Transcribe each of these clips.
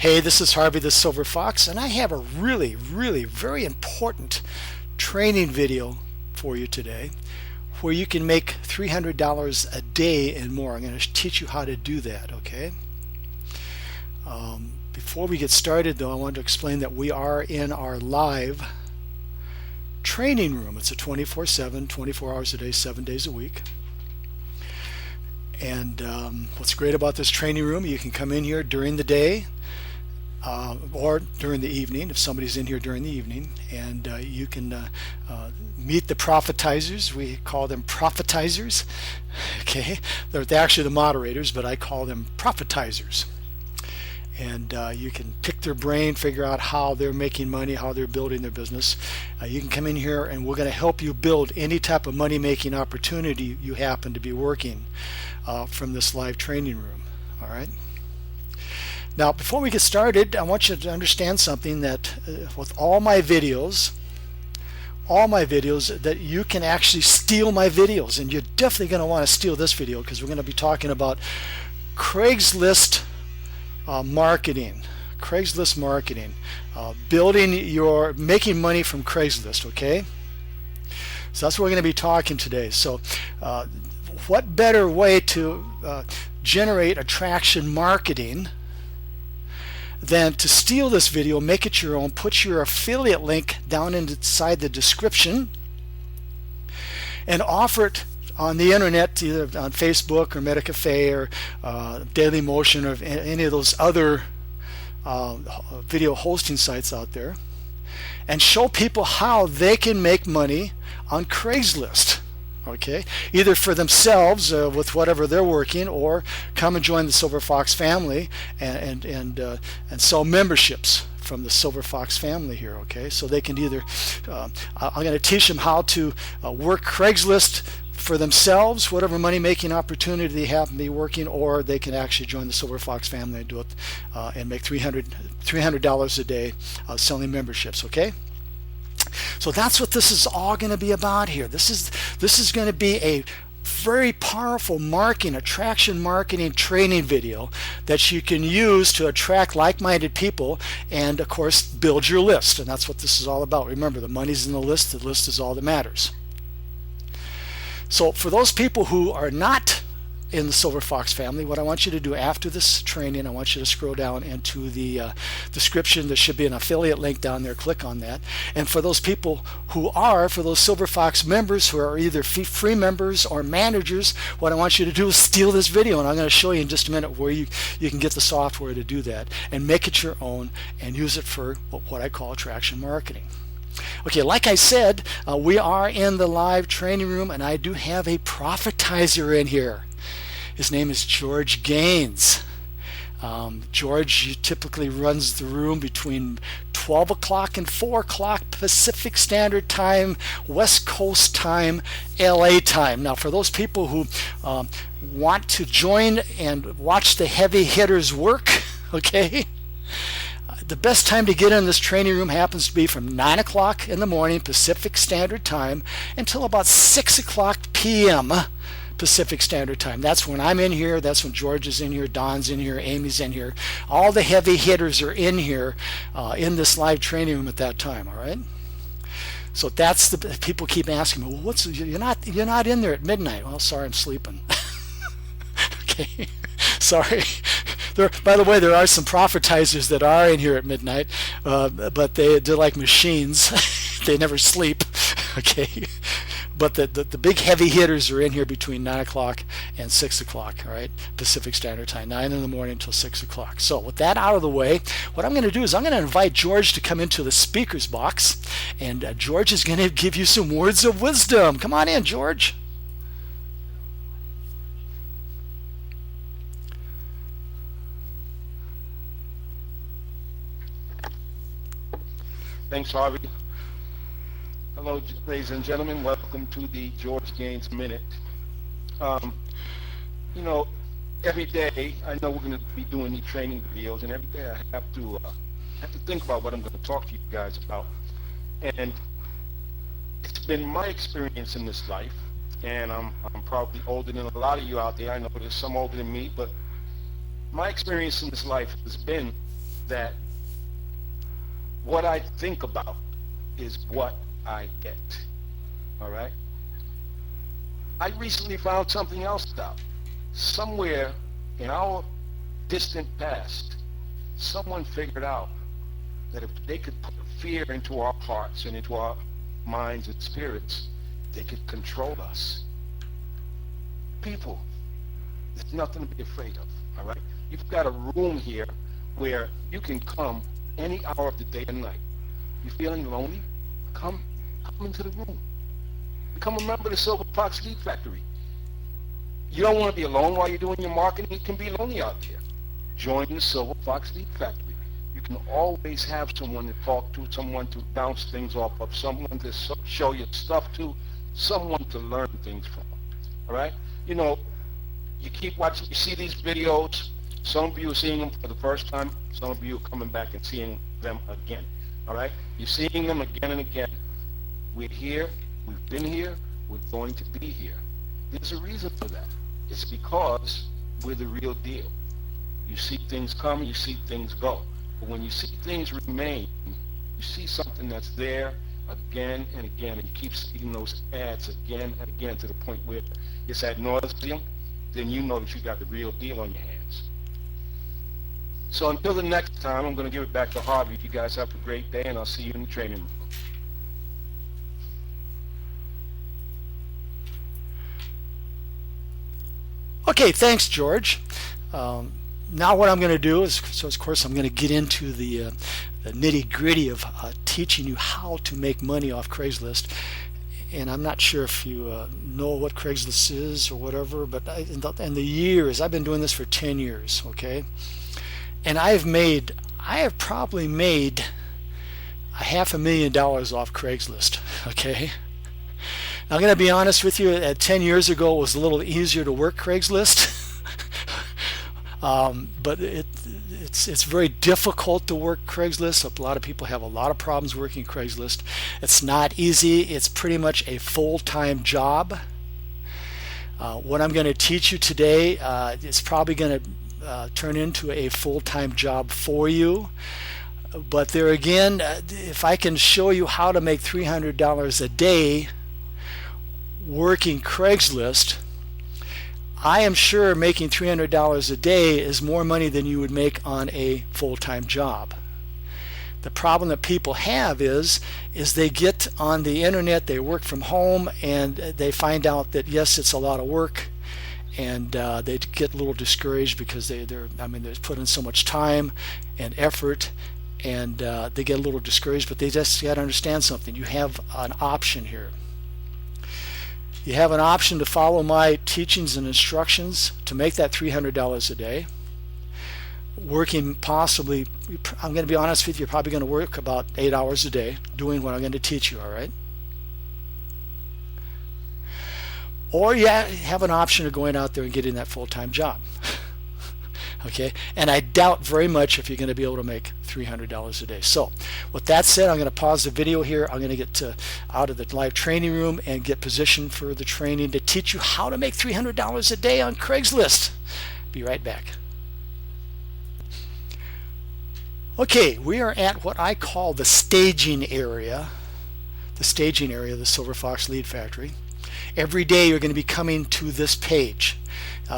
Hey, this is Harvey the Silver Fox, and I have a really very important training video for you today where you can make $300 a day and more. I'm going to teach you how to do that, okay? Before we get started, though, I want to explain that we are in our live training room. It's a 24/7, 24 hours a day, 7 days a week. And what's great about this training room, you can come in here during the day or during the evening if somebody's in here during the evening, and you can meet the profitizers. We call them profitizers. Okay, they're actually the moderators, but I call them profitizers. And you can pick their brain, figure out how they're making money, how they're building their business. You can come in here and we're going to help you build any type of money-making opportunity you happen to be working from this live training room. All right. Now, before we get started, I want you to understand something, that with all my videos, that you can actually steal my videos, and you're definitely going to want to steal this video because we're going to be talking about Craigslist marketing, making money from Craigslist. Okay, so that's what we're going to be talking today. So what better way to generate attraction marketing than to steal this video, make it your own, put your affiliate link down inside the description, and offer it on the internet, either on Facebook or MetaCafe or Dailymotion or any of those other video hosting sites out there, and show people how they can make money on Craigslist. Okay, either for themselves with whatever they're working, or come and join the Silver Fox family and sell memberships from the Silver Fox family here. Okay, so they can either I'm going to teach them how to work Craigslist for themselves, whatever money-making opportunity they happen to be working, or they can actually join the Silver Fox family and do it and make $300 a day selling memberships. Okay. So that's what this is all going to be about here. This is going to be a very powerful attraction marketing training video that you can use to attract like-minded people and, of course, build your list. And that's what this is all about. Remember, the money's in the list is all that matters. So for those people who are not in the Silver Fox family, what I want you to do after this training, I want you to scroll down into the description. There should be an affiliate link down there. Click on that. And for those people for those Silver Fox members who are either free members or managers, what I want you to do is steal this video, and I'm going to show you in just a minute where you can get the software to do that and make it your own and use it for what I call attraction marketing. Okay, like I said, we are in the live training room, and I do have a profitizer in here. His name is George Gaines. George typically runs the room between 12 o'clock and 4 o'clock Pacific Standard Time, West Coast time, LA time. Now, for those people who want to join and watch the heavy hitters work, okay, the best time to get in this training room happens to be from 9 o'clock in the morning Pacific Standard Time until about 6 o'clock p.m. Pacific Standard Time. That's when I'm in here. That's when George is in here, Don's in here, Amy's in here. All the heavy hitters are in here in this live training room at that time. All right. So that's the people keep asking me, well, you're not in there at midnight. Well, sorry, I'm sleeping. Okay. Sorry. By the way, there are some profitizers that are in here at midnight, but they're like machines. They never sleep. Okay. But the big heavy hitters are in here between 9 o'clock and 6 o'clock, all right, Pacific Standard Time, 9 in the morning until 6 o'clock. So with that out of the way, what I'm going to do is I'm going to invite George to come into the speaker's box, and George is going to give you some words of wisdom. Come on in, George. Thanks, Harvey. Hello, ladies and gentlemen. Welcome to the George Gaines Minute. Every day I know we're going to be doing these training videos, and every day I have to think about what I'm going to talk to you guys about. And it's been my experience in this life, and I'm probably older than a lot of you out there. I know there's some older than me, but my experience in this life has been that what I think about is what I get. All right? I recently found something else out. Somewhere in our distant past, someone figured out that if they could put fear into our hearts and into our minds and spirits, they could control us. People, there's nothing to be afraid of, all right? You've got a room here where you can come any hour of the day and night. You feeling lonely? Come into the room. Become a member of the Silver Fox Lead Factory. You don't want to be alone while you're doing your marketing. It can be lonely out there. Join the Silver Fox Lead Factory. You can always have someone to talk to, someone to bounce things off of, someone to show your stuff to, someone to learn things from. All right? You know, you keep watching, you see these videos. Some of you are seeing them for the first time. Some of you are coming back and seeing them again. All right? You're seeing them again and again. We're here. We've been here. We're going to be here. There's a reason for that. It's because we're the real deal. You see things come, you see things go. But when you see things remain, you see something that's there again and again, and you keep seeing those ads again and again to the point where it's ad nauseum, then you know that you got the real deal on your hands. So until the next time, I'm going to give it back to Harvey. You guys have a great day, and I'll see you in the training room. Okay, thanks, George. Now what I'm going to do is, so of course I'm going to get into the nitty-gritty of teaching you how to make money off Craigslist. And I'm not sure if you know what Craigslist is or whatever, but in the years, I've been doing this for 10 years, okay? And I have probably made $500,000 off Craigslist, okay? Now, I'm going to be honest with you, 10 years ago it was a little easier to work Craigslist. But it's very difficult to work Craigslist. A lot of people have a lot of problems working Craigslist. It's not easy. It's pretty much a full-time job. What I'm going to teach you today is probably going to turn into a full-time job for you. But there again, if I can show you how to make $300 a day working Craigslist, I am sure making $300 a day is more money than you would make on a full-time job. The problem that people have is they get on the internet, they work from home, and they find out that yes, it's a lot of work, and they get a little discouraged because they're put in so much time and effort, and they get a little discouraged. But they just got to understand something. You have an option here. You have an option to follow my teachings and instructions to make that $300 a day. Working possibly, I'm going to be honest with you, you're probably going to work about 8 hours a day doing what I'm going to teach you, all right? Or you have an option of going out there and getting that full-time job. Okay, and I doubt very much if you're going to be able to make $300 a day. So with that said, I'm going to pause the video here. I'm going to get out of the live training room and get positioned for the training to teach you how to make $300 a day on Craigslist. Be right back. Okay, we are at what I call the staging area of the Silver Fox Lead Factory. Every day you're going to be coming to this page.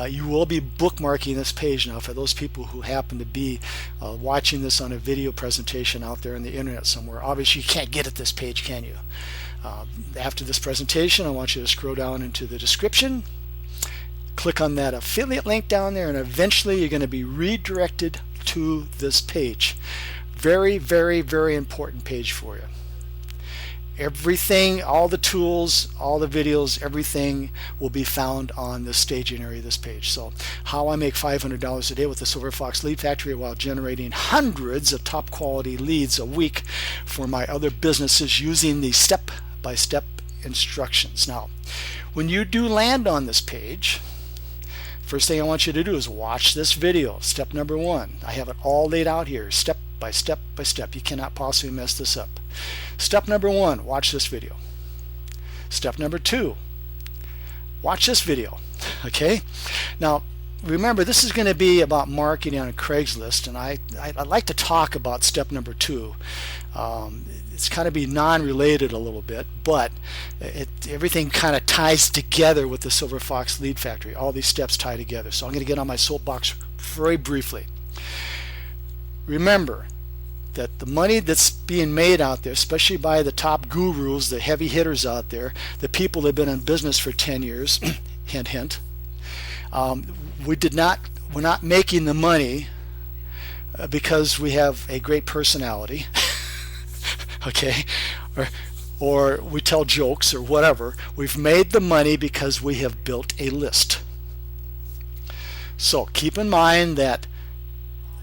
You will be bookmarking this page now for those people who happen to be watching this on a video presentation out there on the internet somewhere. Obviously you can't get at this page, can you? After this presentation, I want you to scroll down into the description, click on that affiliate link down there, and eventually you're going to be redirected to this page. Very, very, very important page for you. Everything, all the tools, all the videos, everything will be found on the staging area of this page. So how I make $500 a day with the Silver Fox Lead Factory while generating hundreds of top quality leads a week for my other businesses using the step-by-step instructions. Now, when you do land on this page, first thing I want you to do is watch this video. Step number 1. I have it all laid out here, step by step by step. You cannot possibly mess this up. Step number 1, watch this video. Step number 2, watch this video. Okay? Now, remember, this is going to be about marketing on Craigslist, and I'd like to talk about step number 2. It's kind of be non-related a little bit, but everything kind of ties together with the Silver Fox Lead Factory. All these steps tie together. So I'm going to get on my soapbox very briefly. Remember that the money that's being made out there, especially by the top gurus, the heavy hitters out there, the people that have been in business for 10 years, hint, hint, we're not making the money because we have a great personality, okay, or we tell jokes or whatever. We've made the money because we have built a list. So keep in mind that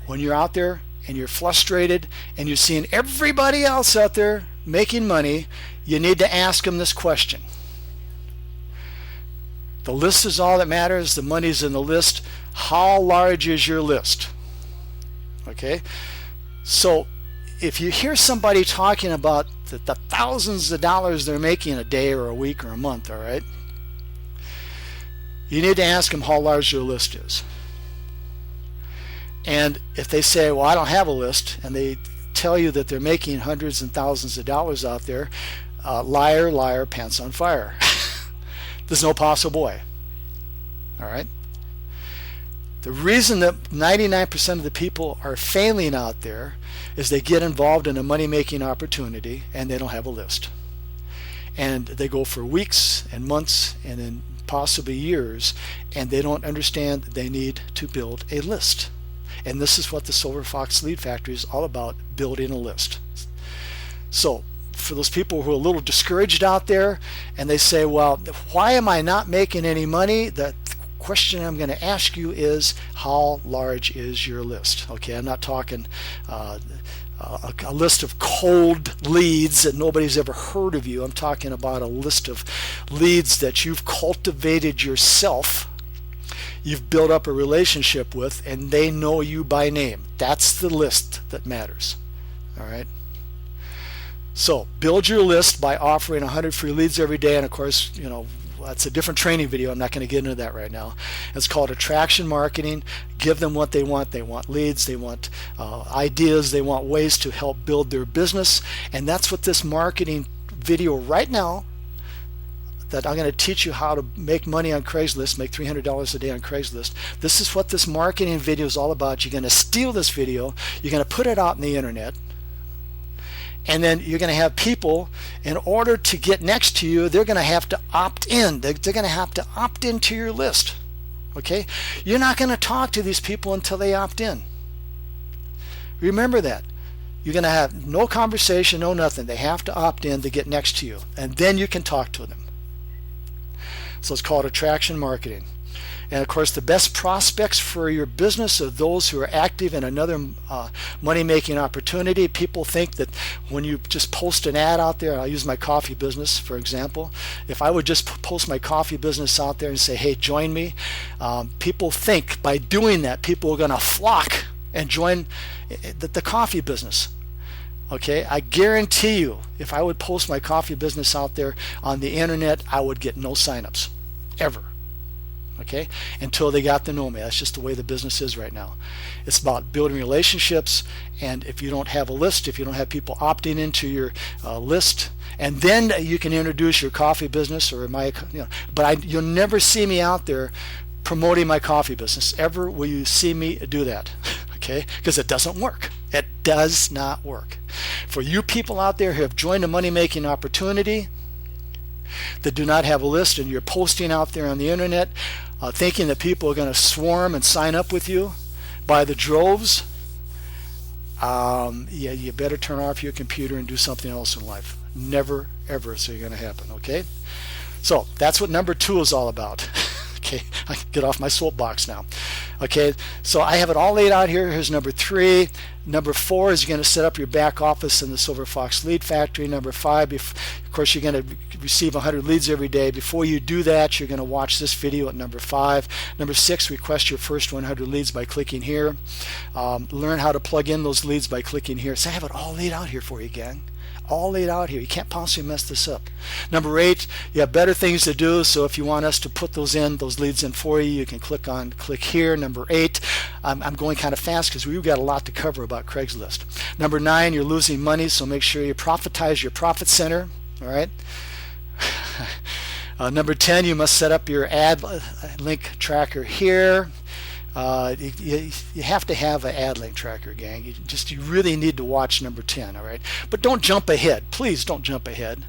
when you're out there and you're frustrated and you're seeing everybody else out there making money, you need to ask them this question. The list is all that matters. The money's in the list. How large is your list? Okay? So if you hear somebody talking about the thousands of dollars they're making a day or a week or a month, all right, you need to ask them how large their list is. And if they say, well, I don't have a list, and they tell you that they're making hundreds and thousands of dollars out there, liar, liar, pants on fire. There's no possible way. All right? The reason that 99% of the people are failing out there is they get involved in a money-making opportunity and they don't have a list. And they go for weeks and months and then possibly years, and they don't understand that they need to build a list. And this is what the Silver Fox Lead Factory is all about, building a list. So for those people who are a little discouraged out there and they say, well, why am I not making any money? The question I'm going to ask you is, how large is your list? Okay, I'm not talking a list of cold leads that nobody's ever heard of you. I'm talking about a list of leads that you've cultivated yourself, you've built up a relationship with, and they know you by name. That's the list that matters. All right? So build your list by offering 100 free leads every day, and of course, you know, that's a different training video. I'm not going to get into that right now. It's called attraction marketing. Give them what they want. They want leads. They want ideas. They want ways to help build their business. And that's what this marketing video right now, that I'm going to teach you how to make money on Craigslist, make $300 a day on Craigslist. This is what this marketing video is all about. You're going to steal this video. You're going to put it out on the internet. And then you're going to have people, in order to get next to you, they're going to have to opt in. They're going to have to opt into your list. Okay? You're not going to talk to these people until they opt in. Remember that. You're going to have no conversation, no nothing. They have to opt in to get next to you. And then you can talk to them. So it's called attraction marketing. And of course, the best prospects for your business are those who are active in another money-making opportunity. People think that when you just post an ad out there, I'll use my coffee business for example. If I would just post my coffee business out there and say, hey, join me, people think by doing that, people are going to flock and join the coffee business. Okay, I guarantee you, if I would post my coffee business out there on the internet, I would get no signups, ever. Okay, until they got to know me. That's just the way the business is right now. It's about building relationships, and if you don't have a list, if you don't have people opting into your list, and then you can introduce your coffee business or you'll never see me out there promoting my coffee business. Ever will you see me do that? Okay, because it doesn't work. It does not work. For you people out there who have joined a money-making opportunity that do not have a list, and you're posting out there on the internet thinking that people are going to swarm and sign up with you by the droves, you better turn off your computer and do something else in life. Never, ever is it going to happen, okay? So that's what number 2 is all about. Okay, I can get off my soapbox now. Okay, so I have it all laid out here. Here's number 3. Number 4 is you're going to set up your back office in the Silver Fox Lead Factory. Number 5, of course, you're going to receive 100 leads every day. Before you do that, you're going to watch this video at number 5. Number 6, request your first 100 leads by clicking here. Learn how to plug in those leads by clicking here. So I have it all laid out here for you, gang. all laid out here. You can't possibly mess this up. Number 8, you have better things to do, so if you want us to put those leads in for you, you can click here. Number 8, I'm going kind of fast because we've got a lot to cover about Craigslist. Number 9, you're losing money, so make sure you profitize your profit center. All right. Number 10, you must set up your ad link tracker here. You have to have an ad link tracker, gang. You really need to watch number 10, all right? But don't jump ahead. Please don't jump ahead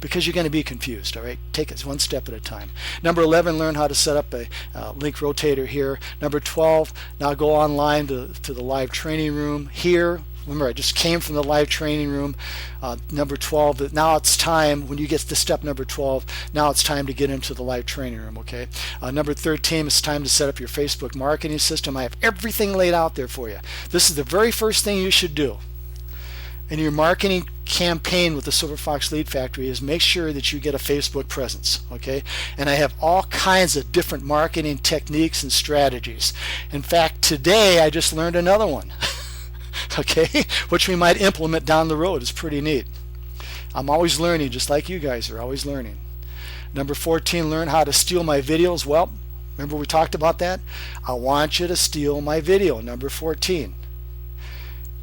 because you're going to be confused, all right? Take it one step at a time. Number 11, learn how to set up a link rotator here. Number 12, now go online to the live training room here. Remember, I just came from the live training room. Number 12, now it's time, when you get to step number 12, now it's time to get into the live training room, okay? Number 13, it's time to set up your Facebook marketing system. I have everything laid out there for you. This is the very first thing you should do in your marketing campaign with the Silver Fox Lead Factory is make sure that you get a Facebook presence, okay? And I have all kinds of different marketing techniques and strategies. In fact, today I just learned another one. Okay, which we might implement down the road. It's pretty neat. I'm always learning, just like you guys are always learning. Number 14, learn how to steal my videos. Well, remember we talked about that? I want you to steal my video, number 14.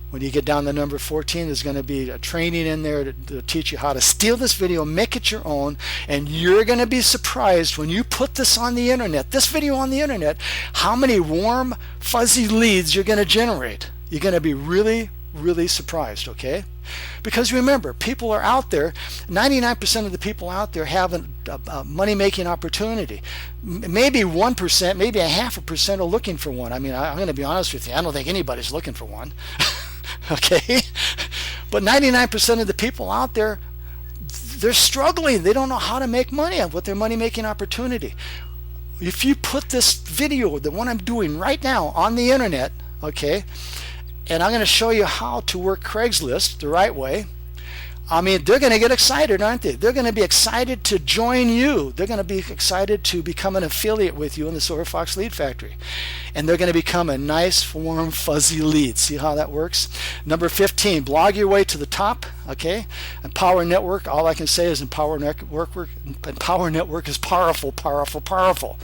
When you get down to number 14, there's going to be a training in there to teach you how to steal this video, make it your own, and you're going to be surprised when you put this on the internet, this video on the internet, how many warm, fuzzy leads you're going to generate. You're going to be really, really surprised, okay? Because remember, people are out there, 99% of the people out there have a money-making opportunity. Maybe 1%, maybe 0.5% are looking for one. I mean, I'm going to be honest with you, I don't think anybody's looking for one, okay? But 99% of the people out there, they're struggling. They don't know how to make money with their money-making opportunity. If you put this video, the one I'm doing right now, on the internet, okay, and I'm going to show you how to work Craigslist the right way. I mean, they're going to get excited, aren't they? They're going to be excited to join you. They're going to be excited to become an affiliate with you in the Silver Fox Lead Factory. And they're going to become a nice, warm, fuzzy lead. See how that works? Number 15, blog your way to the top, okay? Empower Network, all I can say is Empower Network is powerful, powerful, powerful.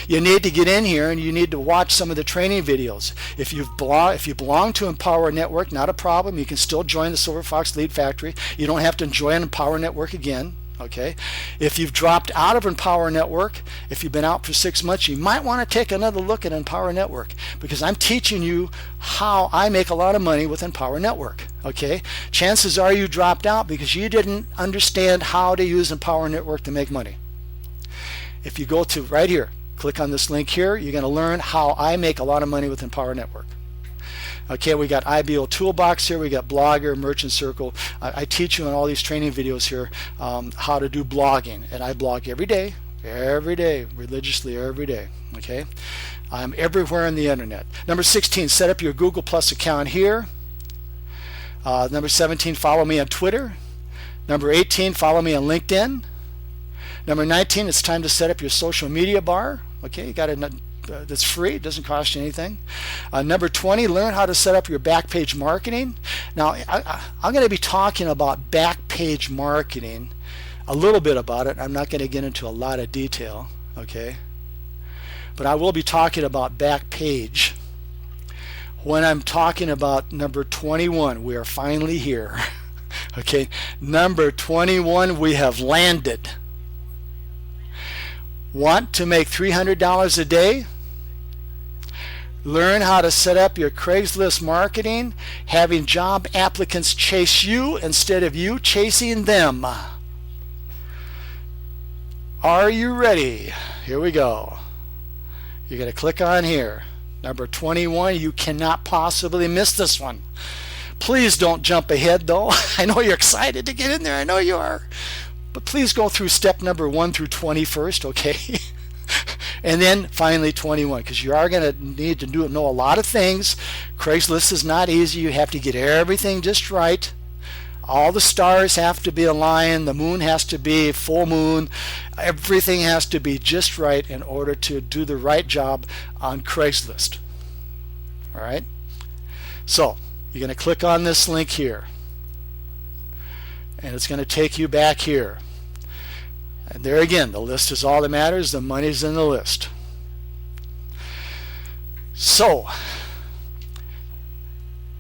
You need to get in here and you need to watch some of the training videos. If you belong to Empower Network, not a problem. You can still join the Silver Fox Lead Factory. You don't have to join Empower Network again. Okay, if you've dropped out of Empower Network, if you've been out for 6 months, you might want to take another look at Empower Network because I'm teaching you how I make a lot of money with Empower Network. Okay, chances are you dropped out because you didn't understand how to use Empower Network to make money. If you go to right here, click on this link here, you're going to learn how I make a lot of money with Empower Network. Okay, we got IBO Toolbox here, we got Blogger, Merchant Circle. I teach you in all these training videos here how to do blogging, and I blog every day, religiously every day, okay? I'm everywhere on the internet. Number 16, set up your Google Plus account here. Number 17, follow me on Twitter. Number 18, follow me on LinkedIn. Number 19, it's time to set up your social media bar. Okay, you got to that's free, it doesn't cost you anything. Number 20, learn how to set up your back page marketing. Now, I'm going to be talking about back page marketing, a little bit about it. I'm not going to get into a lot of detail, okay? But I will be talking about back page when I'm talking about number 21. We are finally here, okay? Number 21, we have landed. Want to make $300 a day? Learn how to set up your Craigslist marketing, having job applicants chase you instead of you chasing them. Are you ready? Here we go. You're going to click on here. Number 21, you cannot possibly miss this one. Please don't jump ahead though. I know you're excited to get in there. I know you are. But please go through step number 1 through 20 first, okay? And then finally 21, because you are going to need to know a lot of things. Craigslist is not easy. You have to get everything just right. All the stars have to be aligned. The moon has to be full moon. Everything has to be just right in order to do the right job on Craigslist. All right? So you're going to click on this link here. and it's going to take you back here. And there again, the list is all that matters. The money's in the list. So,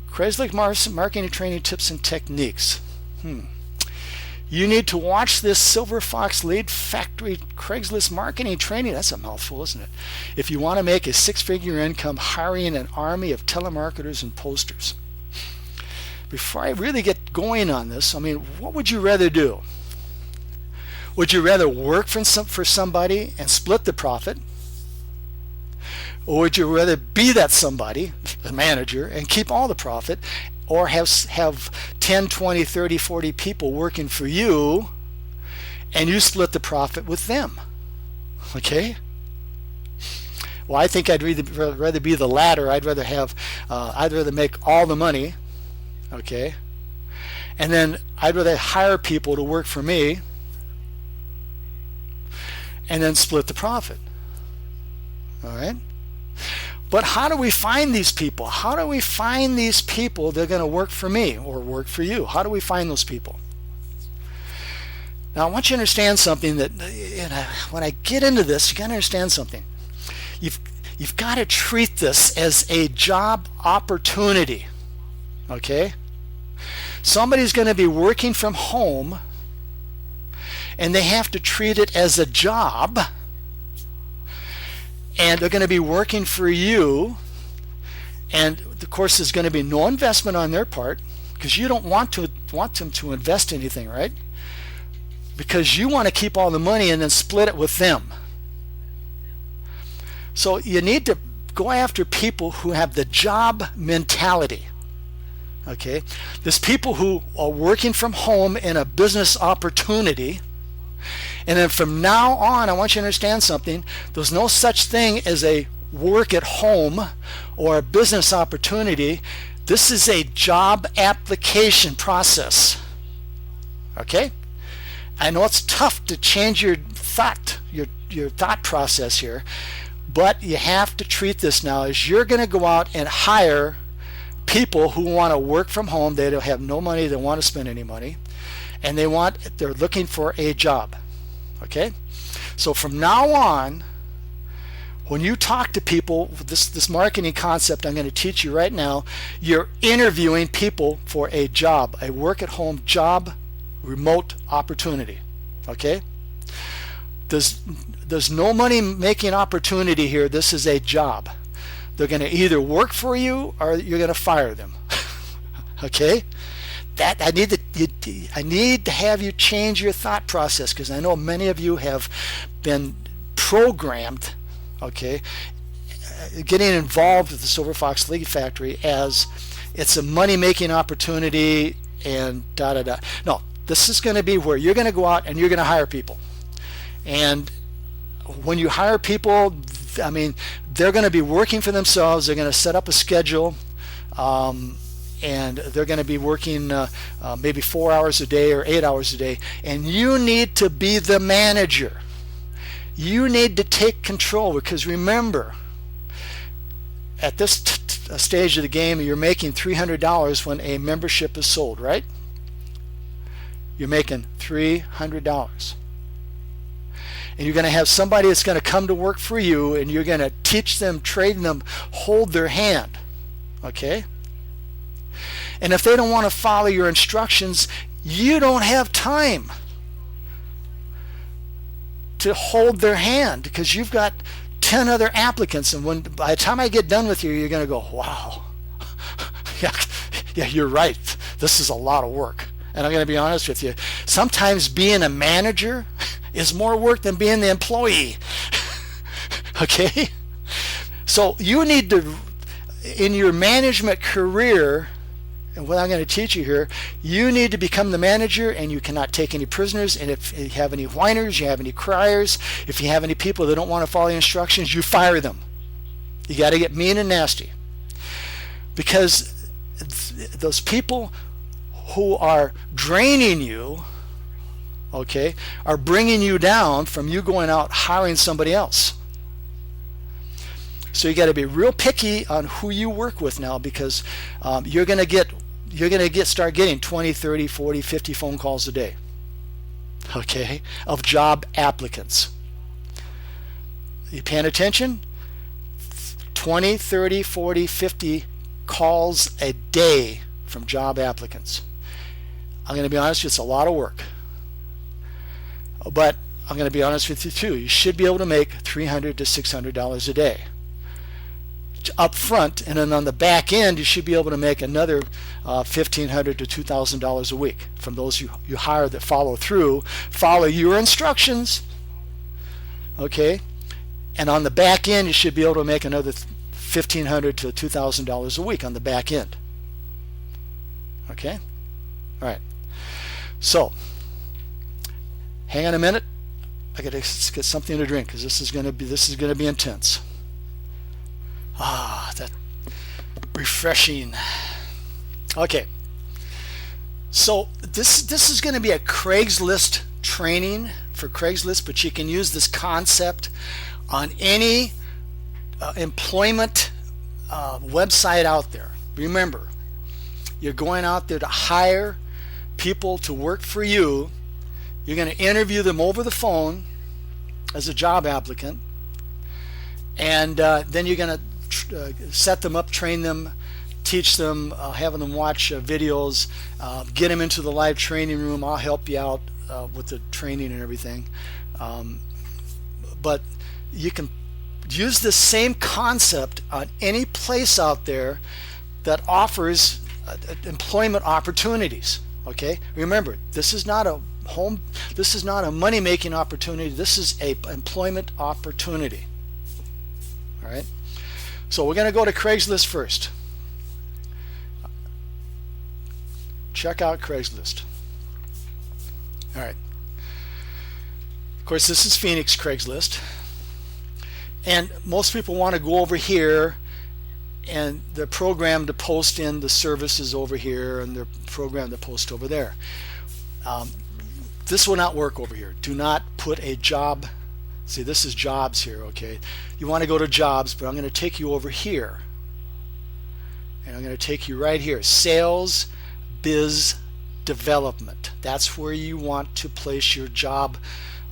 Craigslist marketing training tips and techniques. You need to watch this Silver Fox Lead Factory Craigslist marketing training. That's a mouthful, isn't it? If you want to make a six-figure income hiring an army of telemarketers and posters. Before I really get going on this, I mean, what would you rather do? Would you rather work for somebody and split the profit? Or would you rather be that somebody, the manager, and keep all the profit? Or have 10, 20, 30, 40 people working for you and you split the profit with them? Okay? Well, I think I'd rather be the latter. I'd rather make all the money. Okay? And then I'd rather hire people to work for me and then split the profit. All right? But how do we find these people? How do we find these people that are going to work for me or work for you? How do we find those people? Now, I want you to understand something that, when I get into this, you got to understand something. You've got to treat this as a job opportunity. Okay? Somebody's going to be working from home, and they have to treat it as a job, and they're going to be working for you, and of course there's going to be no investment on their part, because you don't want them to invest anything, right? Because you want to keep all the money and then split it with them. So you need to go after people who have the job mentality. Okay, there's people who are working from home in a business opportunity. And then from now on, I want you to understand something. There's no such thing as a work at home or a business opportunity. This is a job application process. Okay? I know it's tough to change your thought process here, but you have to treat this now as you're going to go out and hire people who want to work from home. They don't have no money, they don't want to spend any money, and they're looking for a job. Okay? So from now on, when you talk to people, this marketing concept I'm going to teach you right now, you're interviewing people for a job, a work at home job, remote opportunity. Okay? There's no money making opportunity here. This is a job. They're going to either work for you or you're going to fire them. Okay? I need to have you change your thought process, because I know many of you have been programmed, okay, getting involved with the Silver Fox Lead Factory as it's a money-making opportunity and da-da-da. No, this is going to be where you're going to go out and you're going to hire people. And when you hire people, I mean, they're going to be working for themselves. They're going to set up a schedule. And they're going to be working maybe 4 hours a day or 8 hours a day. And you need to be the manager. You need to take control, because remember, at this stage of the game, you're making $300 when a membership is sold, right? You're making $300. And you're going to have somebody that's going to come to work for you, and you're going to teach them, train them, hold their hand. Okay? And if they don't want to follow your instructions, you don't have time to hold their hand, because you've got 10 other applicants, and by the time I get done with you, you're going to go, wow, yeah, you're right. This is a lot of work. And I'm going to be honest with you. Sometimes being a manager is more work than being the employee. Okay? So you need to, in your management career, and what I'm going to teach you here, you need to become the manager, and you cannot take any prisoners. And if you have any whiners, you have any criers, if you have any people that don't want to follow the instructions, you fire them. You got to get mean and nasty. Because those people who are draining you, okay, are bringing you down from you going out hiring somebody else. So you got to be real picky on who you work with now, because you're going to get you're going to start getting 20, 30, 40, 50 phone calls a day, okay, of job applicants. You paying attention? 20, 30, 40, 50 calls a day from job applicants. I'm going to be honest, it's a lot of work. But I'm going to be honest with you too. You should be able to make $300 to $600 a day up front, and then on the back end you should be able to make another $1,500 to $2,000 a week from those you hire that follow your instructions, okay? And on the back end you should be able to make another $1,500 to $2,000 a week on the back end, okay? All right, so hang on a minute. I gotta get something to drink because this is gonna be intense. That refreshing. Okay, so this is going to be a Craigslist training for Craigslist, but you can use this concept on any employment website out there. Remember, you're going out there to hire people to work for you. You're going to interview them over the phone as a job applicant, and then you're going to set them up, train them, teach them, having them watch videos, get them into the live training room. I'll help you out with the training and everything. But you can use the same concept on any place out there that offers employment opportunities. Okay, remember, this is not a money-making opportunity. This is a employment opportunity. All right. So we're going to go to Craigslist first. Check out Craigslist. All right. Of course, this is Phoenix Craigslist. And most people want to go over here, and they're programmed to post in the services over here, and they're programmed to post over there. This will not work over here. Do not put a job. See, this is jobs here, okay? You want to go to jobs, but I'm going to take you over here. And I'm going to take you right here. Sales, biz, development. That's where you want to place your job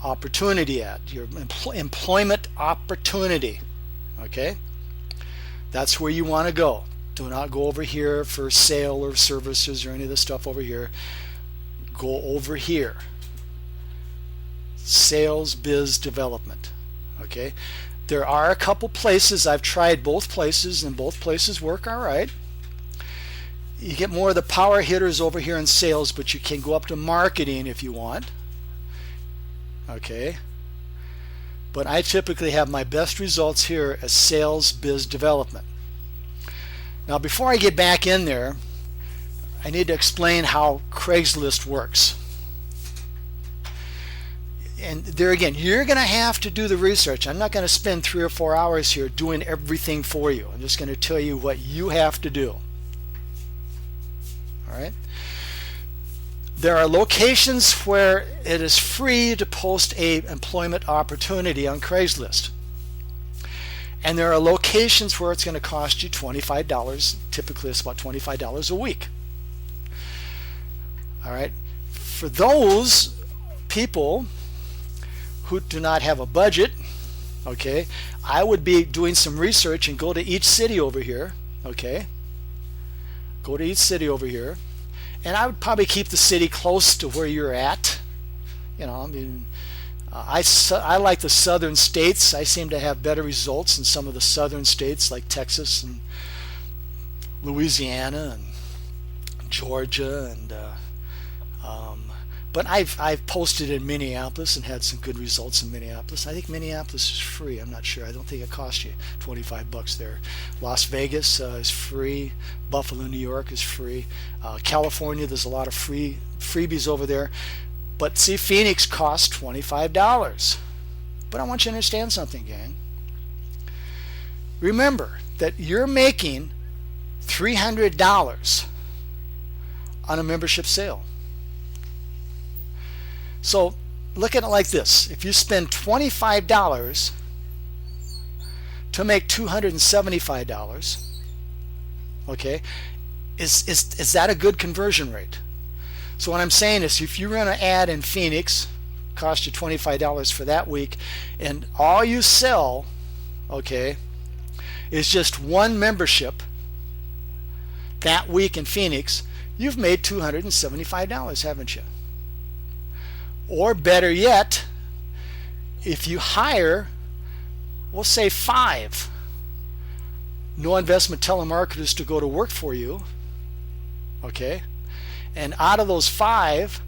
opportunity at, your employment opportunity, okay? That's where you want to go. Do not go over here for sale or services or any of this stuff over here. Go over here. Sales, biz, development. Okay, there are a couple places. I've tried both places, and both places work all right. You get more of the power hitters over here in sales, but you can go up to marketing if you want. Okay, but I typically have my best results here as sales, biz, development. Now, before I get back in there, I need to explain how Craigslist works. And there again, you're going to have to do the research. I'm not going to spend 3 or 4 hours here doing everything for you. I'm just going to tell you what you have to do. All right? There are locations where it is free to post a employment opportunity on Craigslist. And there are locations where it's going to cost you $25. Typically, it's about $25 a week. All right? For those people who do not have a budget, okay, I would be doing some research and go to each city over here, okay? Go to each city over here, and I would probably keep the city close to where you're at. You know, I mean, I like the southern states. I seem to have better results in some of the southern states like Texas and Louisiana and Georgia, and but I've posted in Minneapolis and had some good results in Minneapolis. I think Minneapolis is free. I'm not sure. I don't think it costs you $25 there. Las Vegas is free. Buffalo, New York is free. California, there's a lot of freebies over there. But see, Phoenix costs $25. But I want you to understand something, gang. Remember that you're making $300 on a membership sale. So look at it like this. If you spend $25 to make $275, okay, Is that a good conversion rate? So what I'm saying is, if you run an ad in Phoenix, cost you $25 for that week, and all you sell, okay, is just one membership that week in Phoenix, you've made $275, haven't you? Or better yet, if you hire, we'll say 5 no investment telemarketers to go to work for you, okay, and out of those 5,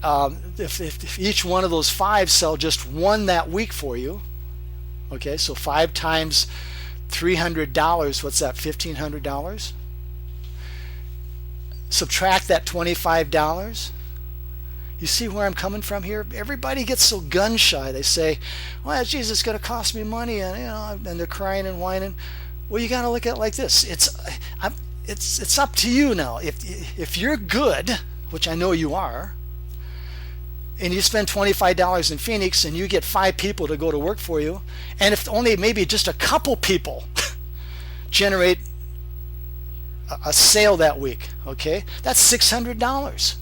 if each one of those 5 sell just one that week for you, okay, so 5 times $300, what's that, $1,500? Subtract that $25. You see where I'm coming from here? Everybody gets so gun shy. They say, "Well, Jesus, it's going to cost me money," and they're crying and whining. Well, you got to look at it like this. It's up to you now. If you're good, which I know you are, and you spend $25 in Phoenix and you get 5 people to go to work for you, and if only maybe just a couple people generate a sale that week, okay, that's $600.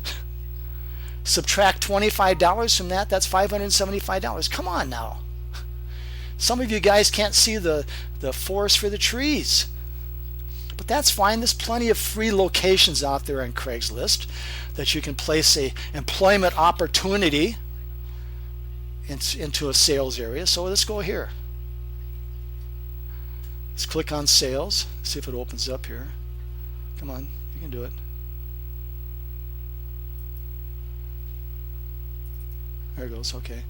Subtract $25 from that, that's $575. Come on now. Some of you guys can't see the forest for the trees. But that's fine. There's plenty of free locations out there on Craigslist that you can place a employment opportunity into a sales area. So let's go here. Let's click on sales. See if it opens up here. Come on, you can do it. There it goes. Okay.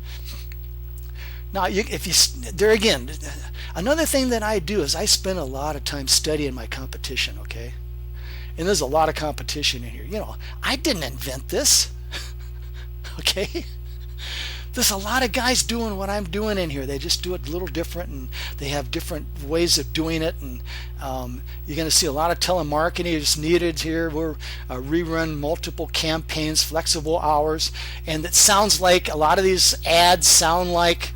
Now, there again, another thing that I do is I spend a lot of time studying my competition. Okay, and there's a lot of competition in here. I didn't invent this. Okay, there's a lot of guys doing what I'm doing in here. They just do it a little different, and they have different ways of doing it. And you're going to see a lot of telemarketing is needed here. We're rerun multiple campaigns, flexible hours, and it sounds like a lot of these ads sound like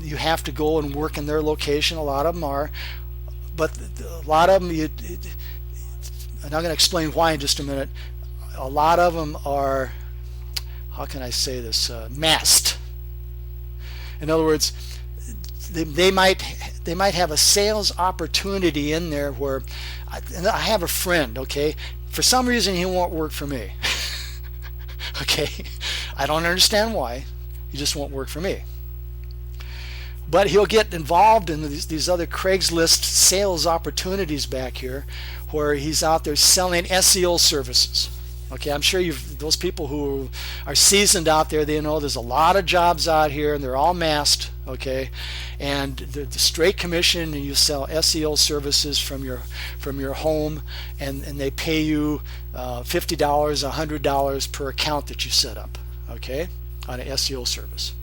you have to go and work in their location. A lot of them are, but a lot of them, and I'm going to explain why in just a minute. A lot of them are, how can I say this, masked. In other words, they might have a sales opportunity in there where I have a friend, okay, for some reason he won't work for me. Okay, I don't understand why. He just won't work for me. But he'll get involved in these other Craigslist sales opportunities back here where he's out there selling SEO services. Okay, I'm sure those people who are seasoned out there, they know there's a lot of jobs out here and they're all masked, okay, and the straight commission, and you sell SEO services from your home, and they pay you $50, $100 per account that you set up, okay, on an SEO service.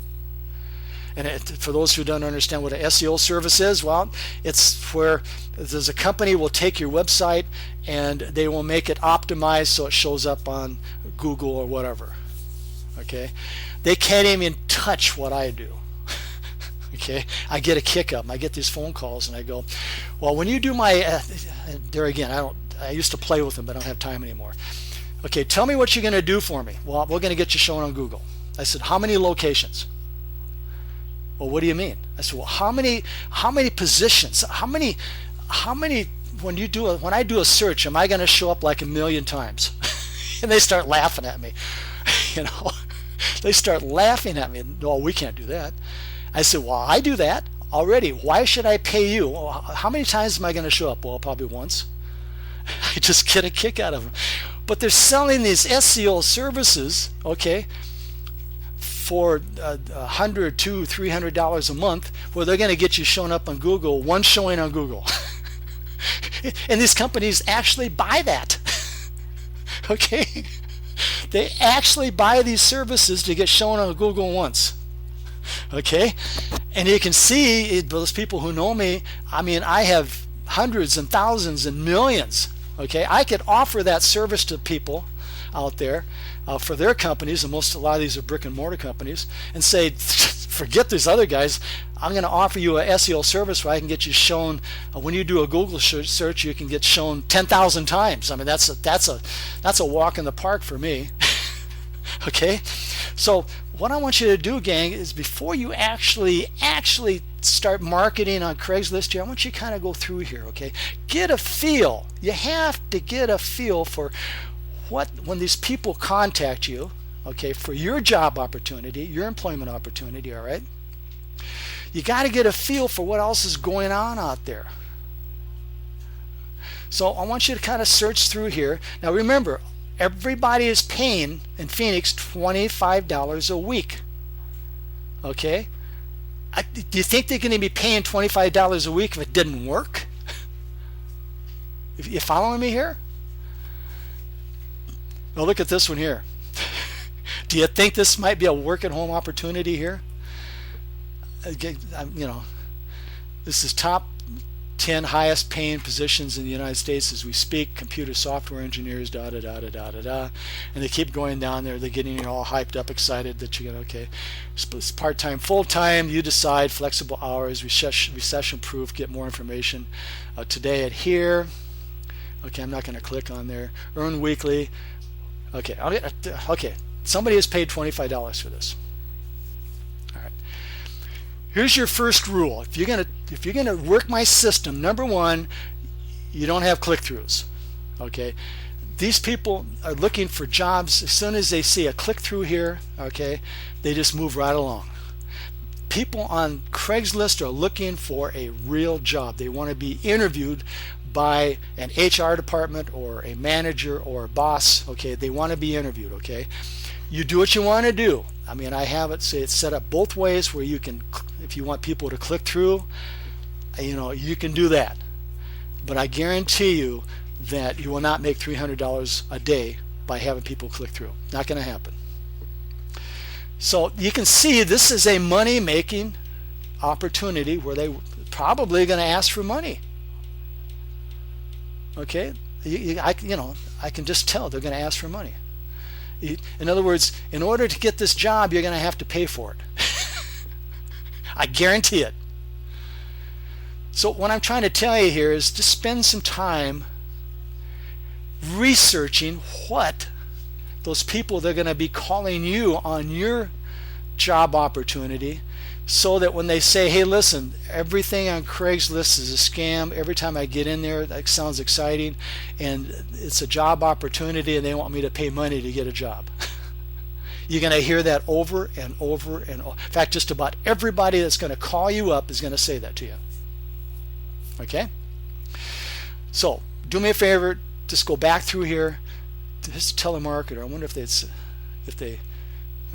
And for those who don't understand what an SEO service is, well, it's where there's a company will take your website and they will make it optimized so it shows up on Google or whatever. Okay, they can't even touch what I do. Okay, I get a kick up. I get these phone calls and I go, well, when you do my there again, I used to play with them, but I don't have time anymore. Okay, tell me what you're going to do for me. Well, we're going to get you shown on Google. I said, how many locations? Well, what do you mean? I said, well, how many positions? How many when I do a search, am I going to show up like 1,000,000 times? And they start laughing at me. They start laughing at me. No, we can't do that. I said, well, I do that already. Why should I pay you? Well, how many times am I going to show up? Well, probably once. I just get a kick out of them. But they're selling these SEO services, okay, for $100, $200, $300 a month, where they're going to get you shown up on Google, one showing on Google. And these companies actually buy that. Okay? They actually buy these services to get shown on Google once. Okay? And you can see, those people who know me, I mean, I have hundreds and thousands and millions. Okay? I could offer that service to people. out there for their companies, and a lot of these are brick and mortar companies, and say, forget these other guys. I'm going to offer you a SEO service where I can get you shown, when you do a Google search, you can get shown 10,000 times. I mean, that's a walk in the park for me. Okay, so what I want you to do, gang, is before you actually start marketing on Craigslist here, I want you to kind of go through here. Okay, get a feel. You have to get a feel for when these people contact you, okay, for your job opportunity, your employment opportunity. All right, you got to get a feel for what else is going on out there. So I want you to kind of search through here. Now remember, everybody is paying in Phoenix $25 a week. Okay? Do you think they're going to be paying $25 a week if it didn't work? You following me here? Now look at this one here. Do you think this might be a work at home opportunity here? You know, this is top 10 highest paying positions in the United States as we speak, computer software engineers, da da da da da da da, and they keep going down there. They're getting you all hyped up, excited that you get, okay, it's part-time, full-time, you decide, flexible hours, recession proof, get more information today at here. Okay, I'm not going to click on there. Earn weekly. Okay, okay, somebody has paid $25 for this. Here's your first rule. If you're gonna work my system, number one, you don't have click-throughs. Okay, these people are looking for jobs. As soon as they see a click-through here, okay, they just move right along. People on Craigslist are looking for a real job. They want to be interviewed by an HR department or a manager or a boss. Okay, they want to be interviewed. Okay, you do what you want to do. I mean, I have it's set up both ways where you can, if you want people to click through, you know, you can do that. But I guarantee you that you will not make $300 a day by having people click through. Not going to happen. So you can see this is a money-making opportunity where they probably going to ask for money. Okay, I can just tell they're going to ask for money. In other words, in order to get this job, you're going to have to pay for it. I guarantee it. So what I'm trying to tell you here is to spend some time researching what those people they're going to be calling you on your job opportunity, so that when they say, hey, listen, everything on Craigslist is a scam, every time I get in there, that sounds exciting, and it's a job opportunity and they want me to pay money to get a job. You're going to hear that over and over and over. In fact, just about everybody that's going to call you up is going to say that to you. Okay? So, do me a favor, just go back through here to this telemarketer. I wonder if they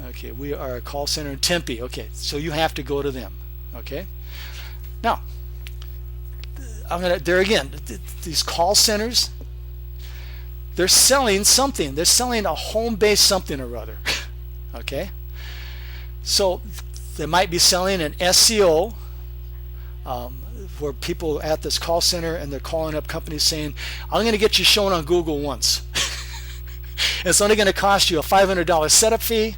okay, we are a call center in Tempe. Okay, so you have to go to them. Okay, now there again, these call centers, they're selling something. They're selling a home-based something or other. Okay, so they might be selling an SEO, where people at this call center and they're calling up companies saying, I'm going to get you shown on Google once. It's only going to cost you a $500 setup fee,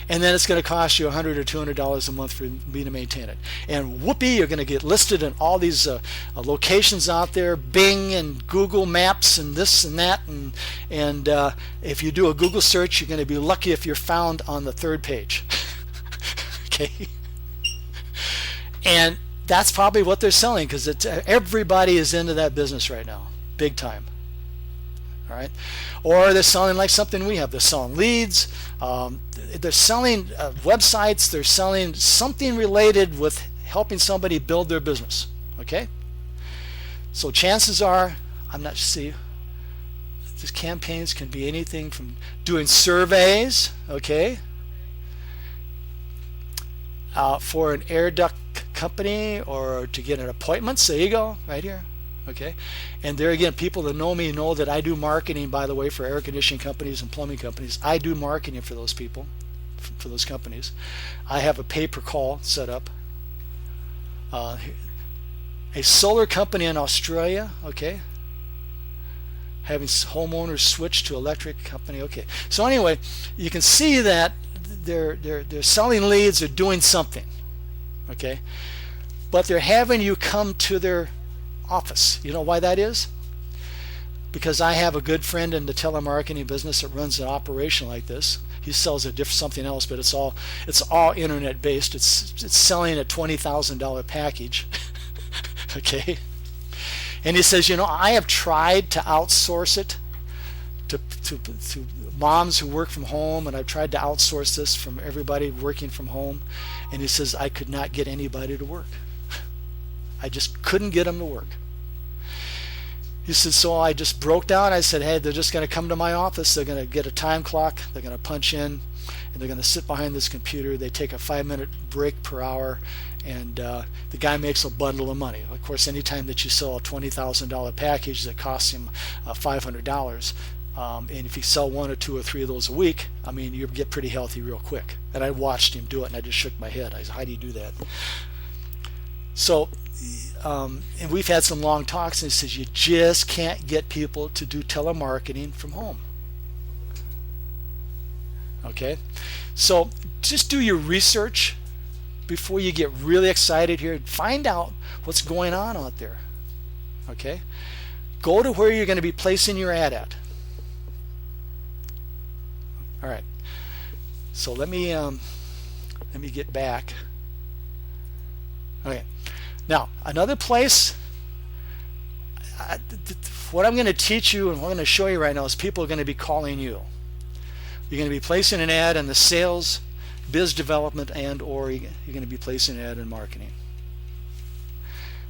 and then it's going to cost you $100 or $200 a month for me to maintain it. And whoopee, you're going to get listed in all these locations out there, Bing and Google Maps and this and that. And if you do a Google search, you're going to be lucky if you're found on the third page. Okay? And that's probably what they're selling, because everybody is into that business right now, big time. All right, or they're selling like something we have. They're selling leads. They're selling websites. They're selling something related with helping somebody build their business. Okay, so chances are, I'm not see. These campaigns can be anything from doing surveys. Okay, for an air duct company or to get an appointment. So there you go, right here. Okay, and there again, people that know me know that I do marketing, by the way, for air conditioning companies and plumbing companies. I do marketing for those people, for those companies. I have a pay-per-call set up. A solar company in Australia, okay, having homeowners switch to electric company. Okay, so anyway, you can see that they're selling leads, they're doing something, okay, but they're having you come to their office. You know why that is? Because I have a good friend in the telemarketing business that runs an operation like this. He sells a different something else, but it's all internet based. It's selling a $20,000 package. Okay, and he says, I have tried to outsource it to moms who work from home, and I've tried to outsource this from everybody working from home, and he says I could not get anybody to work. I just couldn't get them to work. He said, so I just broke down. I said, hey, they're just going to come to my office. They're going to get a time clock. They're going to punch in, and they're going to sit behind this computer. They take a 5-minute break per hour, and the guy makes a bundle of money. Of course, anytime that you sell a $20,000 package that costs him $500, and if you sell 1 or 2 or 3 of those a week, I mean, you get pretty healthy real quick. And I watched him do it, and I just shook my head. I said, how do you do that? So, and we've had some long talks, and he says you just can't get people to do telemarketing from home. Okay, so just do your research before you get really excited here. Find out what's going on out there. Okay, go to where you're going to be placing your ad at. All right, so let me get back. Okay. Now, another place, what I'm going to teach you and what I'm going to show you right now is people are going to be calling you. You're going to be placing an ad in the sales, biz development, and or you're going to be placing an ad in marketing.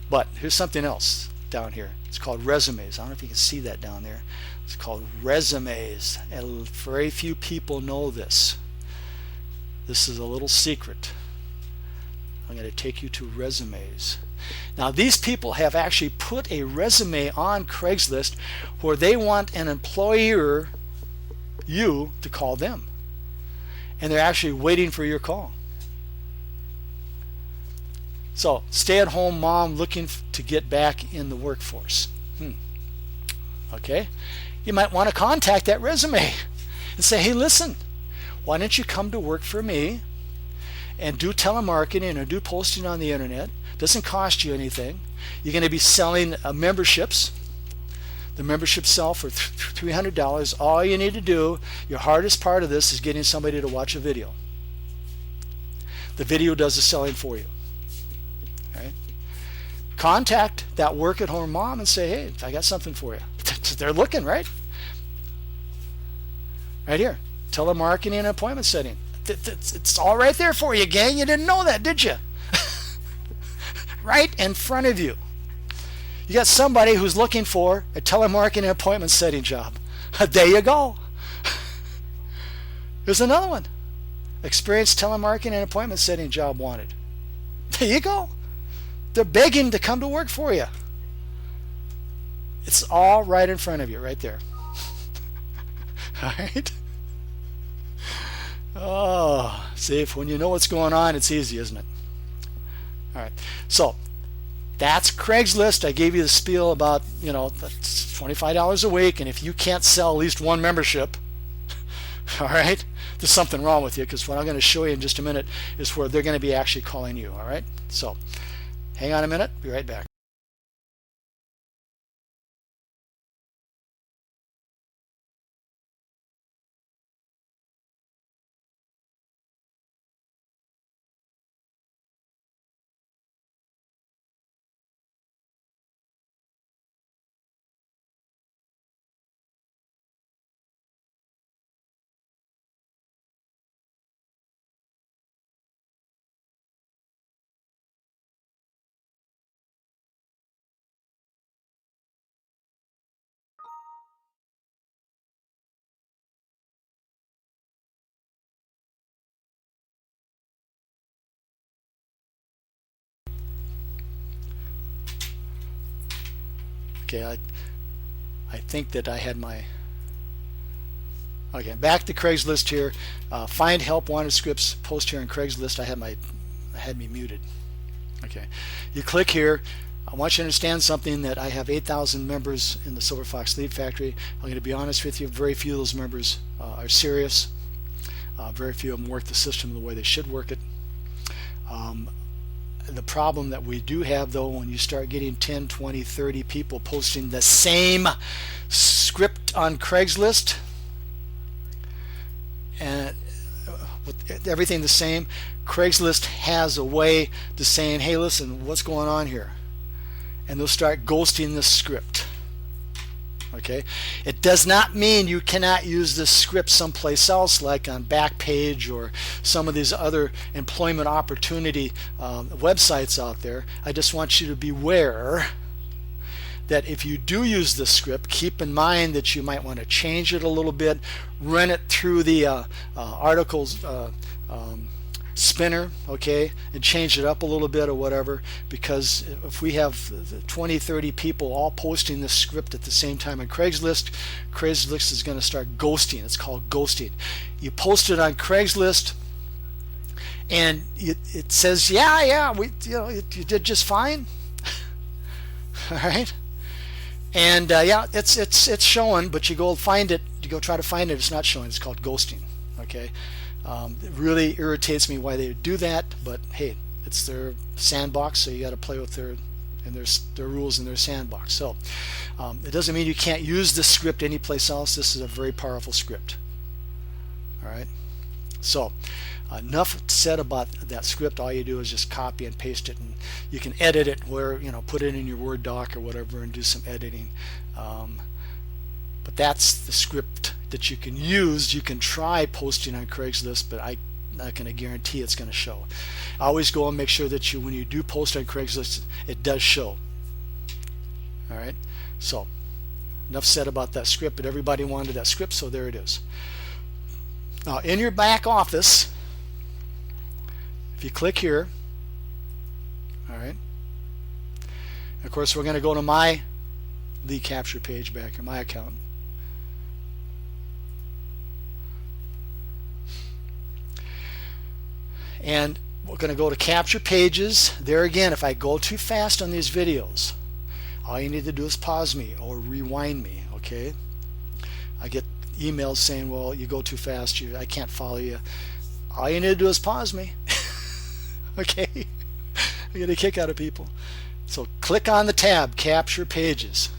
But here's something else down here. It's called resumes. I don't know if you can see that down there. It's called resumes, and very few people know this. This is a little secret. I'm going to take you to resumes. Now, these people have actually put a resume on Craigslist where they want an employer, you, to call them. And they're actually waiting for your call. So, stay-at-home mom looking to get back in the workforce. Okay? You might want to contact that resume and say, hey, listen, why don't you come to work for me and do telemarketing or do posting on the internet? Doesn't cost you anything. You're going to be selling memberships. The memberships sell for $300. All you need to do, your hardest part of this is getting somebody to watch a video. The video does the selling for you. Right? Contact that work-at-home mom and say, hey, I got something for you. They're looking, right? Right here. Telemarketing and appointment setting. It's all right there for you, gang. You didn't know that, did you? Right in front of you. You got somebody who's looking for a telemarketing appointment setting job. There you go. Here's another one. Experienced telemarketing and appointment setting job wanted. There you go. They're begging to come to work for you. It's all right in front of you, right there. All right? Oh, see, when you know what's going on, it's easy, isn't it? All right, so that's Craigslist. I gave you the spiel about, that's $25 a week, and if you can't sell at least one membership, all right, there's something wrong with you, because what I'm going to show you in just a minute is where they're going to be actually calling you, all right? So hang on a minute, be right back. Okay, I think that I had my, okay, back to Craigslist here. Find help wanted scripts, post here on Craigslist. I had me muted. Okay, you click here. I want you to understand something, that I have 8,000 members in the Silver Fox Lead Factory. I'm going to be honest with you, very few of those members are serious. Very few of them work the system the way they should work it. The problem that we do have, though, when you start getting 10, 20, 30 people posting the same script on Craigslist, and with everything the same, Craigslist has a way to saying, hey, listen, what's going on here? And they'll start ghosting the script. Okay, it does not mean you cannot use this script someplace else, like on Backpage or some of these other employment opportunity websites out there. I just want you to beware that if you do use this script, keep in mind that you might want to change it a little bit, run it through the articles spinner, okay, and change it up a little bit or whatever, because if we have 20, 30 people all posting this script at the same time on Craigslist, Craigslist is going to start ghosting. It's called ghosting. You post it on Craigslist and it says, yeah, you did just fine. All right, and yeah, it's showing, but you go find it, you go try to find it, it's not showing. It's called ghosting. Okay. It really irritates me why they do that, but hey, it's their sandbox, so you got to play with their rules in their sandbox. So it doesn't mean you can't use this script anyplace else. This is a very powerful script. All right. So enough said about that script. All you do is just copy and paste it, and you can edit it where, put it in your Word doc or whatever and do some editing. But that's the script that you can use. You can try posting on Craigslist, but I'm not going to guarantee it's going to show. Always go and make sure that when you do post on Craigslist, it does show. All right. So enough said about that script, but everybody wanted that script, so there it is. Now in your back office, if you click here, all right, of course we're going to go to my lead capture page back in my account. And we're going to go to capture pages. There again, if I go too fast on these videos, all you need to do is pause me or rewind me. Okay, I get emails saying, well, you go too fast, I can't follow you. All you need to do is pause me. Okay, I get a kick out of people. So click on the tab capture pages.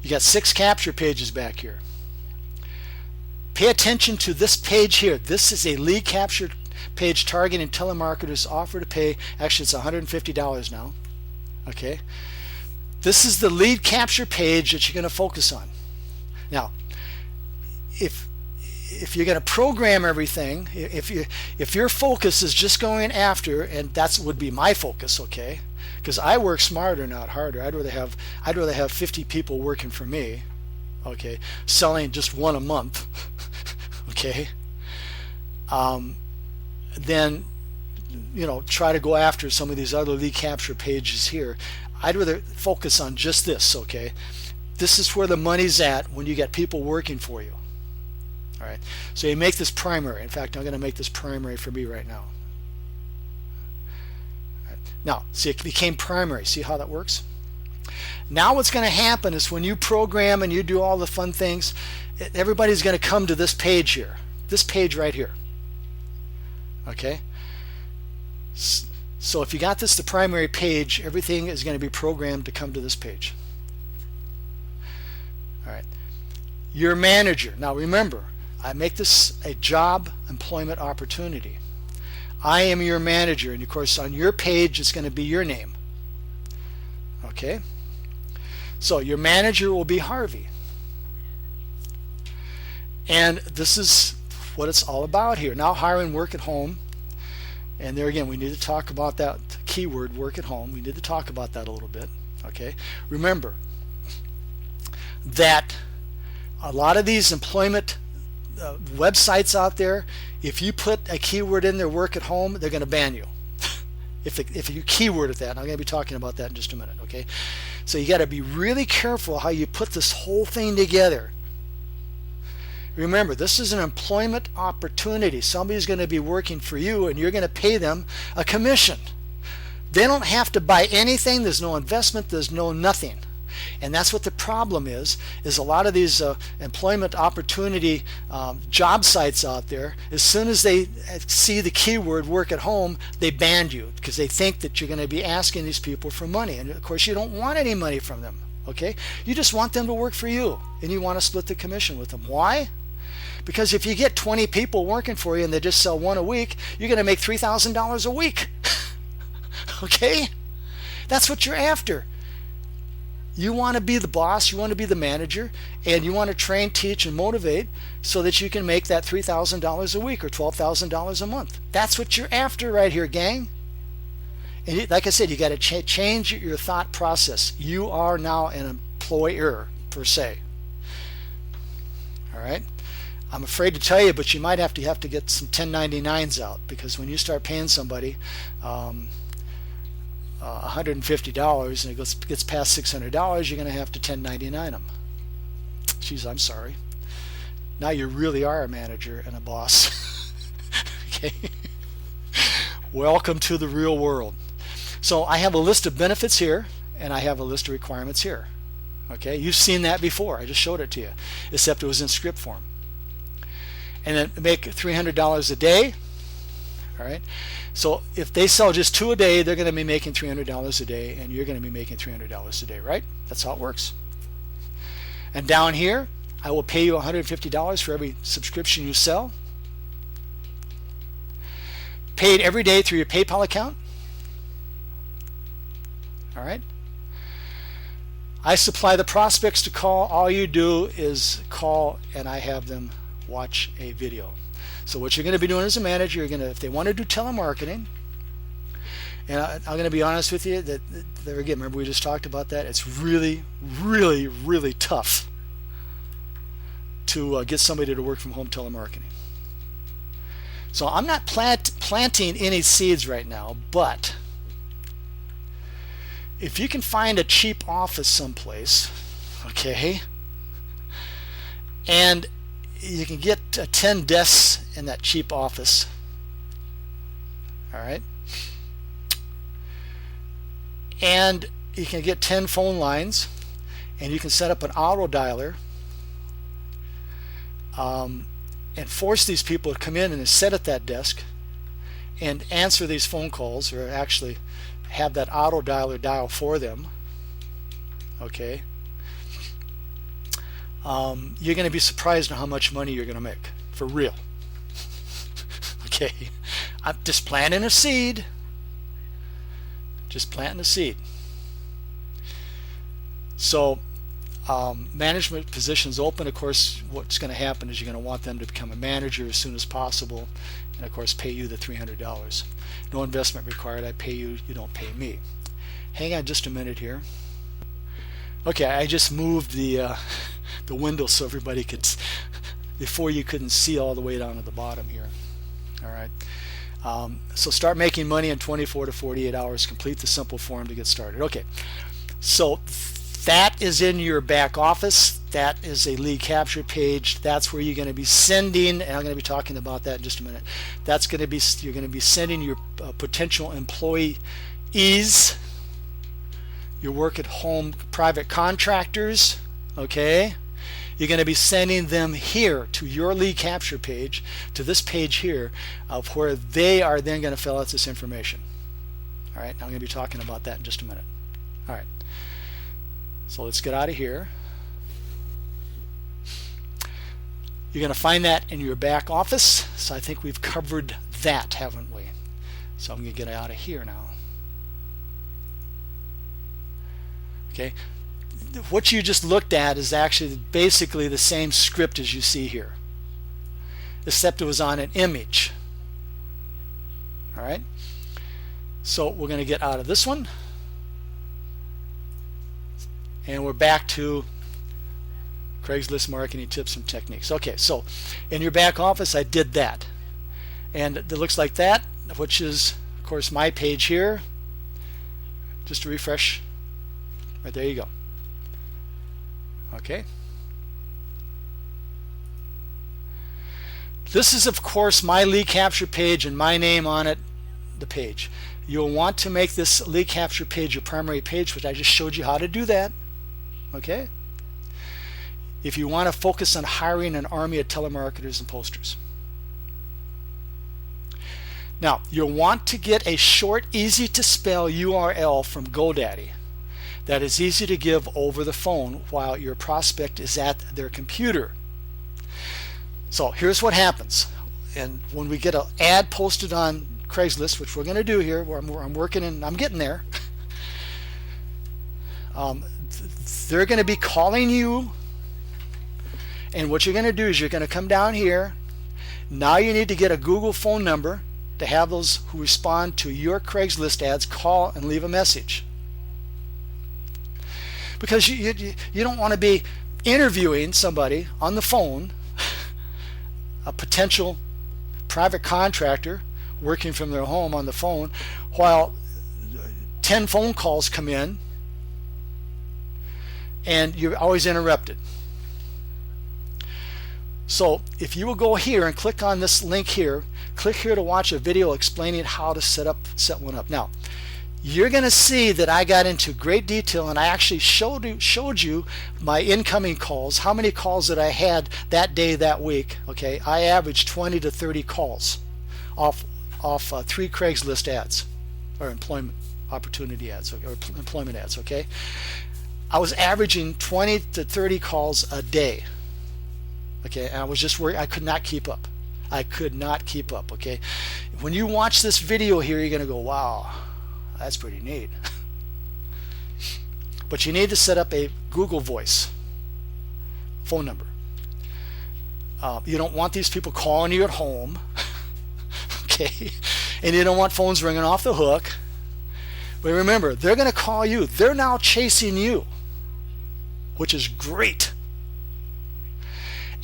You got 6 capture pages back here. Pay attention to this page here. This is a lead capture page targeting telemarketers offer to pay. Actually, it's $150 now. Okay. This is the lead capture page that you're going to focus on. Now, if you're going to program everything, if your focus is just going after, and that would be my focus, okay? Because I work smarter, not harder. I'd rather have 50 people working for me, okay, selling just one a month. Okay, then try to go after some of these other lead capture pages here. I'd rather focus on just this. Okay, this is where the money's at when you get people working for you. All right, so you make this primary. In fact, I'm going to make this primary for me right now. All right. Now, see, it became primary. See how that works? Now what's going to happen is when you program and you do all the fun things, everybody's going to come to this page here, this page right here. Okay, so if you got this, the primary page, everything is going to be programmed to come to this page. All right, your manager. Now remember, I make this a job employment opportunity. I am your manager, and of course on your page it's going to be your name. Okay, so your manager will be Harvey. And this is what it's all about here. Now hiring work at home. And there again, we need to talk about that keyword, work at home. We need to talk about that a little bit. Okay. Remember that a lot of these employment websites out there, if you put a keyword in there, work at home, they're going to ban you. If you keyword at that, and I'm going to be talking about that in just a minute. Okay. So you got to be really careful how you put this whole thing together. Remember, this is an employment opportunity. Somebody's going to be working for you and you're going to pay them a commission. They don't have to buy anything. There's no investment. There's no nothing. And that's what the problem is a lot of these employment opportunity job sites out there, as soon as they see the keyword work at home, they ban you because they think that you're going to be asking these people for money. And of course, you don't want any money from them. Okay? You just want them to work for you, and you want to split the commission with them. Why? Because if you get 20 people working for you and they just sell one a week, you're going to make $3,000 a week. Okay? That's what you're after. You want to be the boss, you want to be the manager, and you want to train, teach, and motivate so that you can make that $3,000 a week or $12,000 a month. That's what you're after right here, gang. And like I said, you got to change your thought process. You are now an employer, per se. All right? I'm afraid to tell you, but you might have to get some 1099s out, because when you start paying somebody $150 and it gets past $600, you're going to have to 1099 them. Geez, I'm sorry. Now you really are a manager and a boss. Okay. Welcome to the real world. So I have a list of benefits here, and I have a list of requirements here. Okay, you've seen that before. I just showed it to you, except it was in script form. And then make $300 a day. All right. So if they sell just 2 a day, they're going to be making $300 a day, and you're going to be making $300 a day, right? That's how it works. And down here, I will pay you $150 for every subscription you sell. Paid every day through your PayPal account. All right. I supply the prospects to call. All you do is call, and I have them watch a video. So what you're going to be doing as a manager, you're going to, if they want to do telemarketing, and I'm going to be honest with you, that there again, remember we just talked about that. It's really, really, really tough to get somebody to work from home telemarketing. So I'm not planting any seeds right now, but if you can find a cheap office someplace, okay, and you can get 10 desks in that cheap office, all right, and you can get 10 phone lines, and you can set up an auto dialer and force these people to come in and sit at that desk and answer these phone calls, or actually have that auto dialer dial for them. Okay. You're going to be surprised at how much money you're going to make, for real. Okay, I'm just planting a seed. Just planting a seed. So, management positions open. Of course, what's going to happen is you're going to want them to become a manager as soon as possible, and of course, pay you the $300. No investment required. I pay you. You don't pay me. Hang on just a minute here. Okay, I just moved the window so everybody could, before you couldn't see all the way down to the bottom here. All right. So start making money in 24 to 48 hours. Complete the simple form to get started. Okay. So that is in your back office. That is a lead capture page. That's where you're going to be sending, and I'm going to be talking about that in just a minute. That's going to be, you're going to be sending your potential employees, your work at home private contractors, okay? You're going to be sending them here to your lead capture page, to this page here, of where they are then going to fill out this information. All right, I'm going to be talking about that in just a minute. All right, so let's get out of here. You're going to find that in your back office. So I think we've covered that, haven't we? So I'm going to get out of here now. Okay. What you just looked at is actually basically the same script as you see here, except it was on an image. All right. So we're going to get out of this one, and we're back to Craigslist marketing tips and techniques. Okay, so in your back office, I did that, and it looks like that, which is, of course, my page here. Just to refresh, right there you go. Okay. This is, of course, my lead capture page and my name on it, the page. You'll want to make this lead capture page your primary page, which I just showed you how to do that. Okay? If you want to focus on hiring an army of telemarketers and posters. Now, you'll want to get a short, easy to spell URL from GoDaddy that is easy to give over the phone while your prospect is at their computer. So here's what happens. And when we get an ad posted on Craigslist, which we're going to do here, where I'm working and I'm getting there, they're going to be calling you. And what you're going to do is you're going to come down here. Now you need to get a Google phone number to have those who respond to your Craigslist ads call and leave a message. Because you don't want to be interviewing somebody on the phone, a potential private contractor working from their home on the phone, while 10 phone calls come in and you're always interrupted. So if you will go here and click on this link here, click here to watch a video explaining how to set one up. Now, you're going to see that I got into great detail and I actually showed you my incoming calls, how many calls that I had that day, that week. Okay, I averaged 20 to 30 calls off 3 Craigslist ads or employment opportunity ads or employment ads. Okay, I was averaging 20 to 30 calls a day. Okay, and I was just worried. I could not keep up. Okay, when you watch this video here, you're going to go, wow, that's pretty neat. But you need to set up a Google Voice phone number. You don't want these people calling you at home. Okay, and you don't want phones ringing off the hook. But remember, they're going to call you. They're now chasing you, which is great.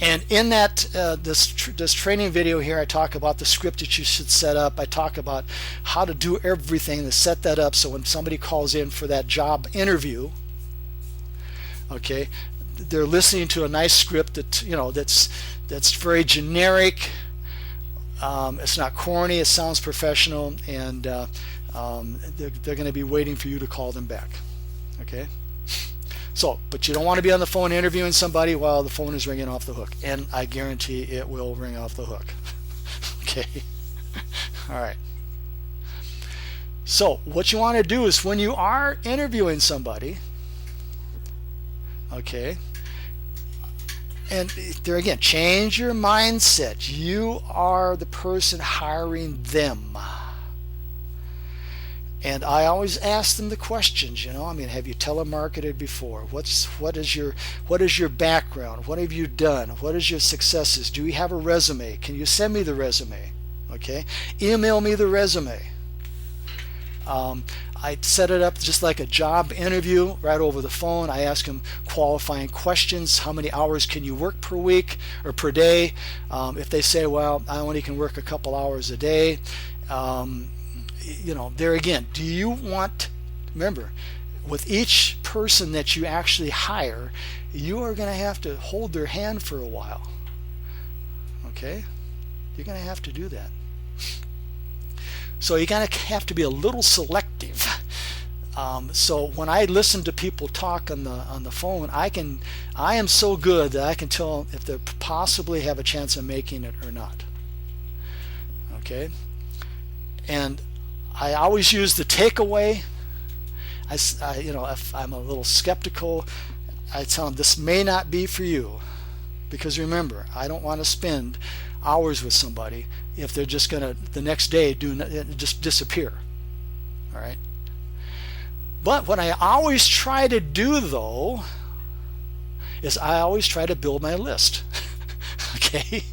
And in that this training video here, I talk about the script that you should set up. I talk about how to do everything to set that up so when somebody calls in for that job interview, okay, they're listening to a nice script that that's very generic. It's not corny. It sounds professional, and they're going to be waiting for you to call them back. Okay. So, but you don't want to be on the phone interviewing somebody while the phone is ringing off the hook. And I guarantee it will ring off the hook. Okay. All right. So, what you want to do is when you are interviewing somebody, okay, and there again, change your mindset. You are the person hiring them. And I always ask them the questions, have you telemarketed before? What is your background? What have you done? What is your successes? Do you have a resume? Can you send me the resume? Okay, email me the resume. I set it up just like a job interview right over the phone. I ask them qualifying questions. How many hours can you work per week or per day? If they say, well, I only can work a couple hours a day, there again, do you want, remember, with each person that you actually hire, you are going to have to hold their hand for a while. Okay? You're going to have to do that. So you're going to have to be a little selective. So when I listen to people talk on the phone, I am so good that I can tell if they possibly have a chance of making it or not. Okay? And I always use the takeaway. If I'm a little skeptical, I tell them this may not be for you, because remember, I don't want to spend hours with somebody if they're just gonna the next day just disappear. All right. But what I always try to do though is I always try to build my list. Okay.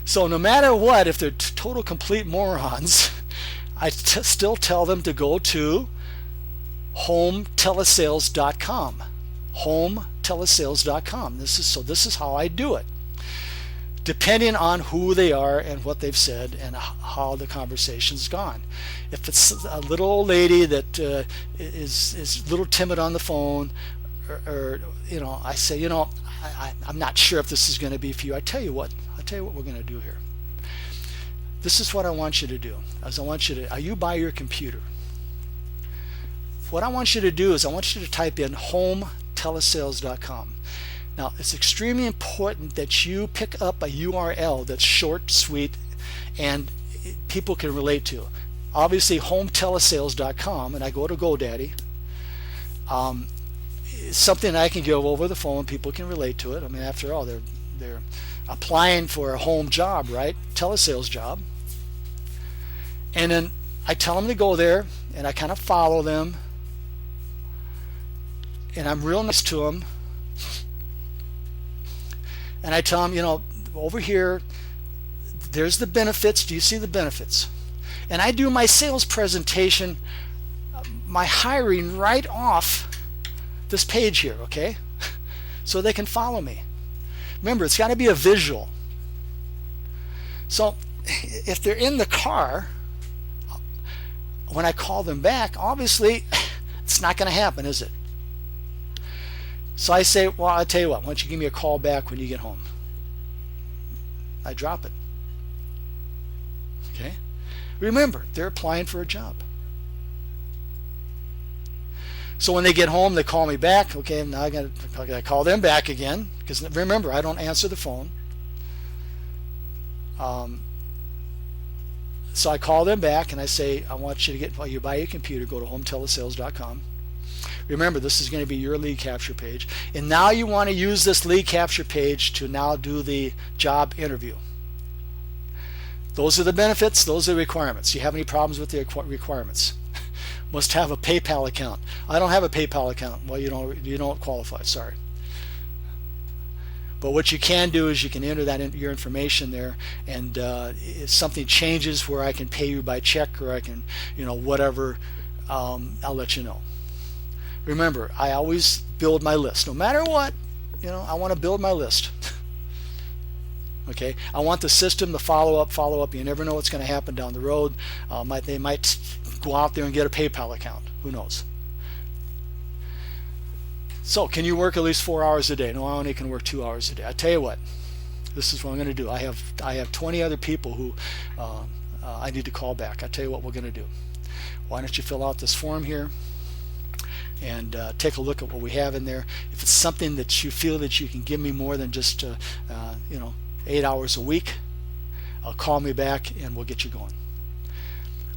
So no matter what, if they're total complete morons, I still tell them to go to hometelesales.com. Hometelesales.com. This is how I do it, depending on who they are and what they've said and how the conversation's gone. If it's a little old lady that is a little timid on the phone, or I say, I'm not sure if this is going to be for you. I tell you what we're going to do here. this is what I want you to do. You buy your computer. What I want you to do is I want you to type in hometelesales.com. Now, it's extremely important that you pick up a URL that's short, sweet, and people can relate to. Obviously, hometelesales.com, and I go to GoDaddy. It's something I can give over the phone. People can relate to it. I mean, after all, they're applying for a home job, right? Telesales job. And then I tell them to go there, and I kind of follow them, and I'm real nice to them. And I tell them, over here, there's the benefits. Do you see the benefits? And I do my sales presentation, my hiring right off this page here, okay? So they can follow me. Remember, it's got to be a visual. So if they're in the car, when I call them back, obviously it's not going to happen, is it? So I say, well, I'll tell you what, why don't you give me a call back when you get home? I drop it. Okay? Remember, they're applying for a job. So when they get home, they call me back. Okay, now I got to call them back again, because remember, I don't answer the phone. So I call them back and I say, I want you to while you buy your computer, go to hometelesales.com. Remember, this is going to be your lead capture page. And now you want to use this lead capture page to now do the job interview. Those are the benefits. Those are the requirements. Do you have any problems with the requirements? Must have a PayPal account. I don't have a PayPal account. Well, you don't qualify. Sorry. But what you can do is you can enter your information there, and if something changes where I can pay you by check or I can, whatever, I'll let you know. Remember, I always build my list. No matter what, I want to build my list. Okay, I want the system to follow up. You never know what's going to happen down the road. They might go out there and get a PayPal account. Who knows? So, can you work at least 4 hours a day? No, I only can work 2 hours a day. I tell you what, this is what I'm going to do. I have 20 other people who I need to call back. I tell you what we're going to do. Why don't you fill out this form here and take a look at what we have in there. If it's something that you feel that you can give me more than just 8 hours a week, call me back and we'll get you going.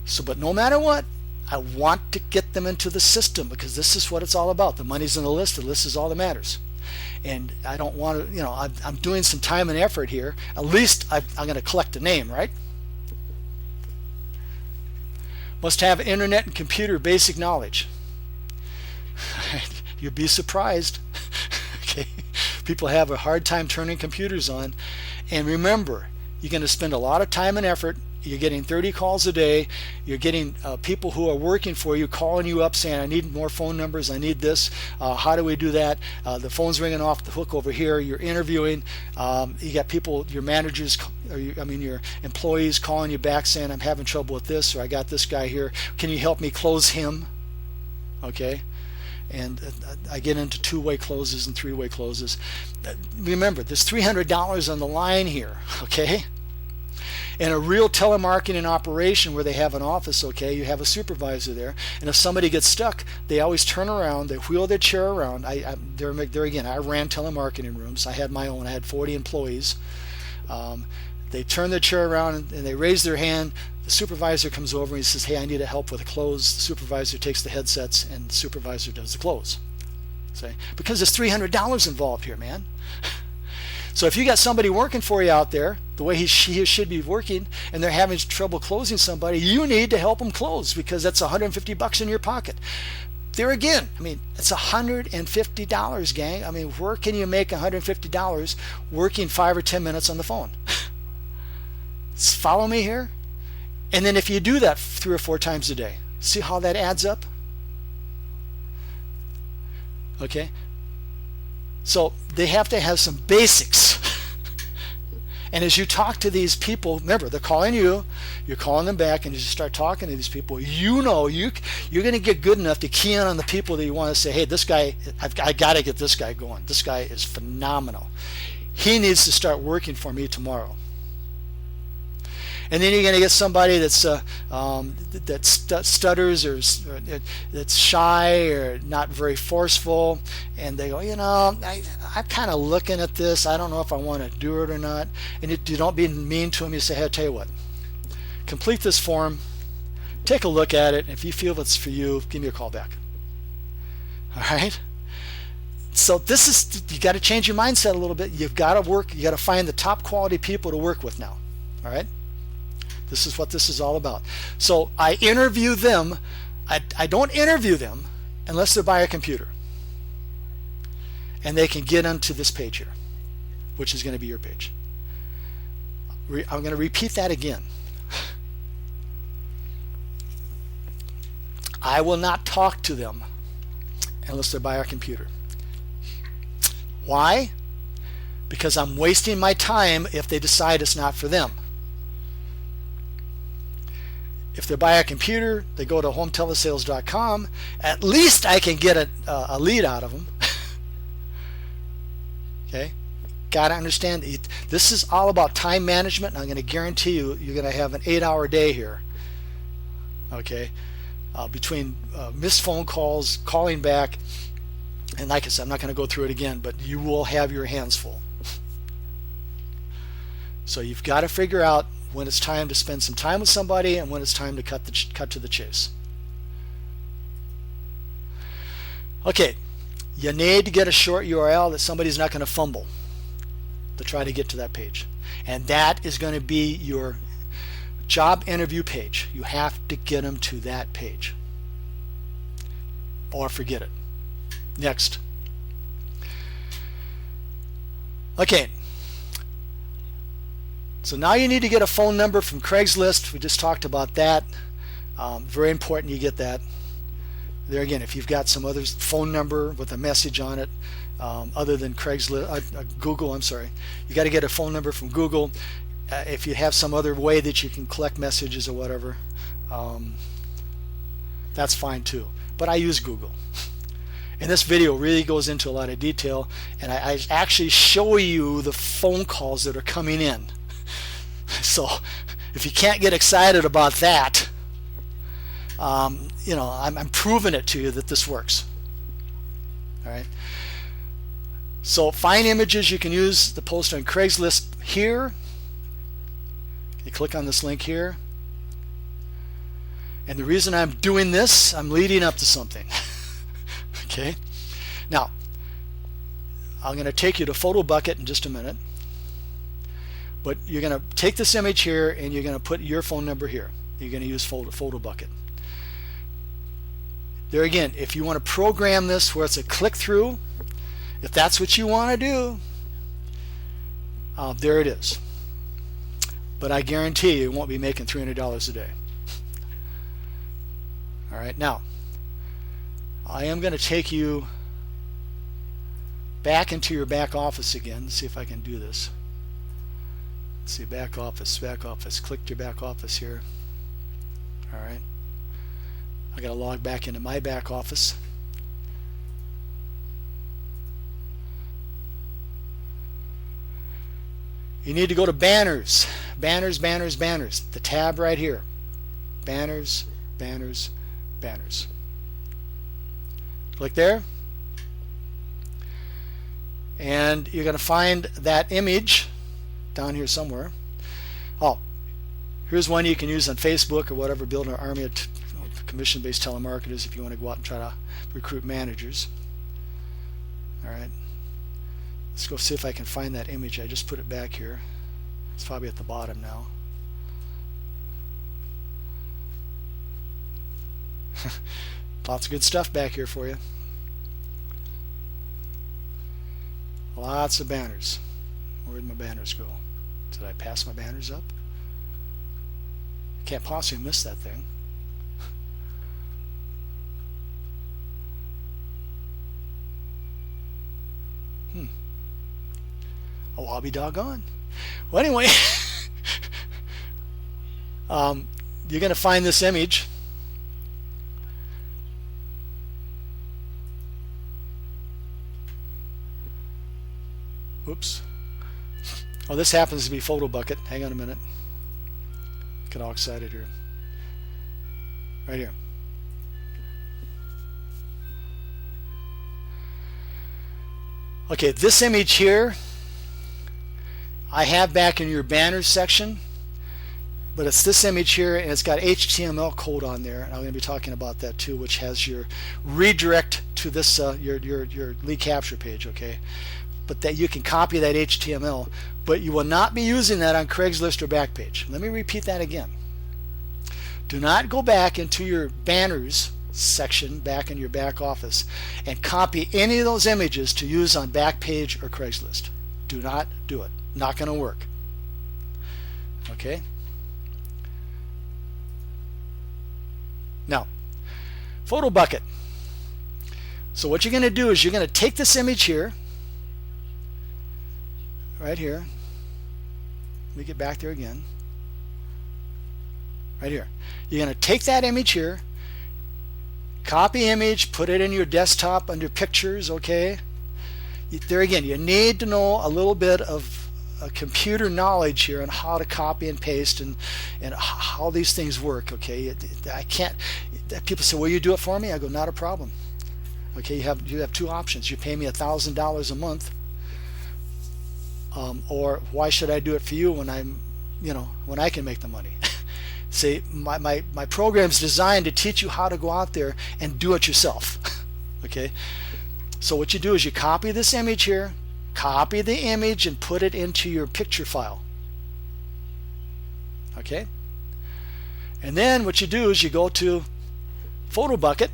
So, but no matter what, I want to get them into the system, because this is what it's all about. The money's in the list. The list is all that matters. And I don't want to, I'm doing some time and effort here. At least I'm going to collect a name, right? Must have internet and computer basic knowledge. You'd be surprised. Okay, people have a hard time turning computers on. And remember, you're going to spend a lot of time and effort. You're getting 30 calls a day. You're getting people who are working for you calling you up saying, I need more phone numbers. I need this. How do we do that? The phone's ringing off the hook over here. You're interviewing. You got people, your managers, your employees calling you back saying, I'm having trouble with this, or I got this guy here. Can you help me close him? Okay. And I get into two-way closes and three-way closes. Remember, there's $300 on the line here. Okay. In a real telemarketing operation where they have an office, okay, you have a supervisor there, and if somebody gets stuck, they always turn around, they wheel their chair around. There again, I ran telemarketing rooms. I had my own. I had 40 employees. They turn their chair around and they raise their hand. The supervisor comes over and he says, hey, I need help with a close. The supervisor takes the headsets and the supervisor does the close. See? Because there's $300 involved here, man. So if you got somebody working for you out there, the way he should be working, and they're having trouble closing somebody, you need to help them close, because that's $150 in your pocket. There again, it's $150, gang. Where can you make $150 working 5 or 10 minutes on the phone? Follow me here? And then if you do that 3 or 4 times a day, see how that adds up? Okay? So they have to have some basics. And as you talk to these people, remember, they're calling you, you're calling them back, and as you start talking to these people, you're going to get good enough to key in on the people that you want to say, hey, this guy, I got to get this guy going. This guy is phenomenal. He needs to start working for me tomorrow. And then you're going to get somebody that's stutters or that's shy or not very forceful, and they go, I'm kind of looking at this. I don't know if I want to do it or not. And you don't be mean to them. You say, hey, I'll tell you what, complete this form, take a look at it. And if you feel it's for you, give me a call back. All right. So this is, you got to change your mindset a little bit. You've got to find the top quality people to work with now. All right. This is what this is all about. So I interview them. I don't interview them unless they're by a computer. And they can get onto this page here, which is going to be your page. I'm going to repeat that again. I will not talk to them unless they're by our computer. Why? Because I'm wasting my time if they decide it's not for them. If they're by a computer, they go to hometelesales.com, at least I can get a lead out of them. Okay? Got to understand, this is all about time management, and I'm going to guarantee you, you're going to have an 8-hour day here. Okay? Between missed phone calls, calling back, and like I said, I'm not going to go through it again, but you will have your hands full. So you've got to figure out when it's time to spend some time with somebody and when it's time to cut to the chase. Okay, you need to get a short URL that somebody's not going to fumble to try to get to that page. And that is going to be your job interview page. You have to get them to that page, or forget it. Next. Okay. So now you need to get a phone number from Craigslist. We just talked about that. Very important you get that. There again, if you've got some other phone number with a message on it, other than Craigslist, Google, I'm sorry. You got to get a phone number from Google. If you have some other way that you can collect messages or whatever, that's fine too. But I use Google. And this video really goes into a lot of detail, and I actually show you the phone calls that are coming in. So if you can't get excited about that, I'm proving it to you that this works. All right. So find images you can use to post on Craigslist here. You click on this link here. And the reason I'm doing this, I'm leading up to something. Okay. Now, I'm going to take you to Photo Bucket in just a minute. But you're going to take this image here and you're going to put your phone number here. You're going to use Photo Bucket. There again, if you want to program this where it's a click-through, if that's what you want to do, there it is. But I guarantee you won't be making $300 a day. All right, now, I am going to take you back into your back office again. Let's see if I can do this. Let's see, back office. Click your back office here. All right. I got to log back into my back office. You need to go to banners. Banners. The tab right here. Banners. Click there. And you're going to find that image down here somewhere. Oh, here's one you can use on Facebook or whatever, build an army of commission-based telemarketers if you want to go out and try to recruit managers. All right. Let's go see if I can find that image. I just put it back here. It's probably at the bottom now. Lots of good stuff back here for you. Lots of banners. Where'd my banners go? Did I pass my banners up? Can't possibly miss that thing. Oh, I'll be doggone. Well, anyway, you're going to find this image. Oops. Oh, this happens to be Photo Bucket. Hang on a minute. get all excited here. Right here. Okay, this image here I have back in your banners section, but it's this image here, and it's got HTML code on there, and I'm going to be talking about that too, which has your redirect to this your lead capture page. Okay, but that you can copy that HTML, but you will not be using that on Craigslist or Backpage. Let me repeat that again. Do not go back into your banners section back in your back office and copy any of those images to use on Backpage or Craigslist. Do not do it. Not going to work. Okay? Now, photo bucket. So what you're going to do is you're going to take this image here, right here. Let me get back there again. Right here. You're going to take that image here, copy image, put it in your desktop under pictures, okay? There again, you need to know a little bit of computer knowledge here on how to copy and paste and how these things work, okay? I can't, people say, will you do it for me? I go, not a problem. Okay, you have two options. You pay me $1,000 a month, or why should I do it for you when when I can make the money? See, my program's designed to teach you how to go out there and do it yourself. Okay, so what you do is you copy this image here, copy the image and put it into your picture file. Okay, and then what you do is you go to Photo Bucket.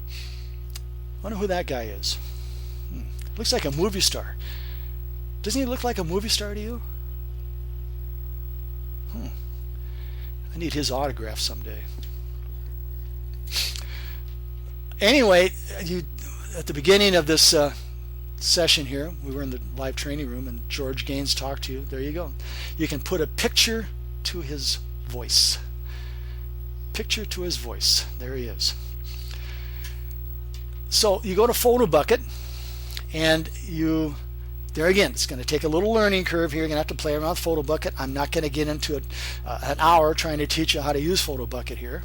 I wonder who that guy is. Looks like a movie star. Doesn't he look like a movie star to you? I need his autograph someday. Anyway, at the beginning of this session here, we were in the live training room and George Gaines talked to you. There you go. You can put a picture to his voice. Picture to his voice. There he is. So you go to Photo Bucket, and there again, it's going to take a little learning curve here. You're going to have to play around with Photo Bucket. I'm not going to get into an hour trying to teach you how to use Photo Bucket here.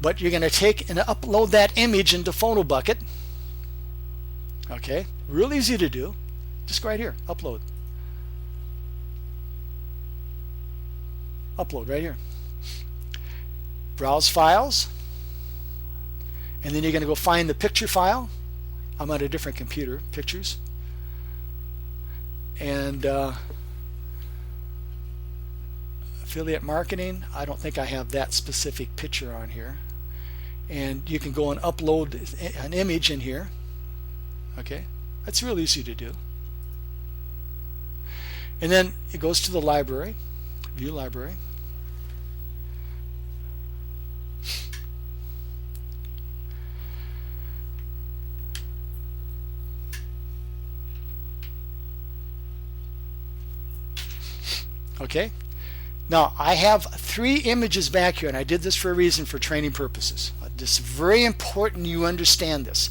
But you're going to take and upload that image into Photo Bucket. Okay, real easy to do. Just right here, upload. Upload right here. Browse files. And then you're going to go find the picture file. I'm on a different computer, pictures. And affiliate marketing, I don't think I have that specific picture on here. And you can go and upload an image in here. Okay, that's real easy to do. And then it goes to the library, view library. Okay, now I have 3 images back here, and I did this for a reason, for training purposes. It's very important you understand this.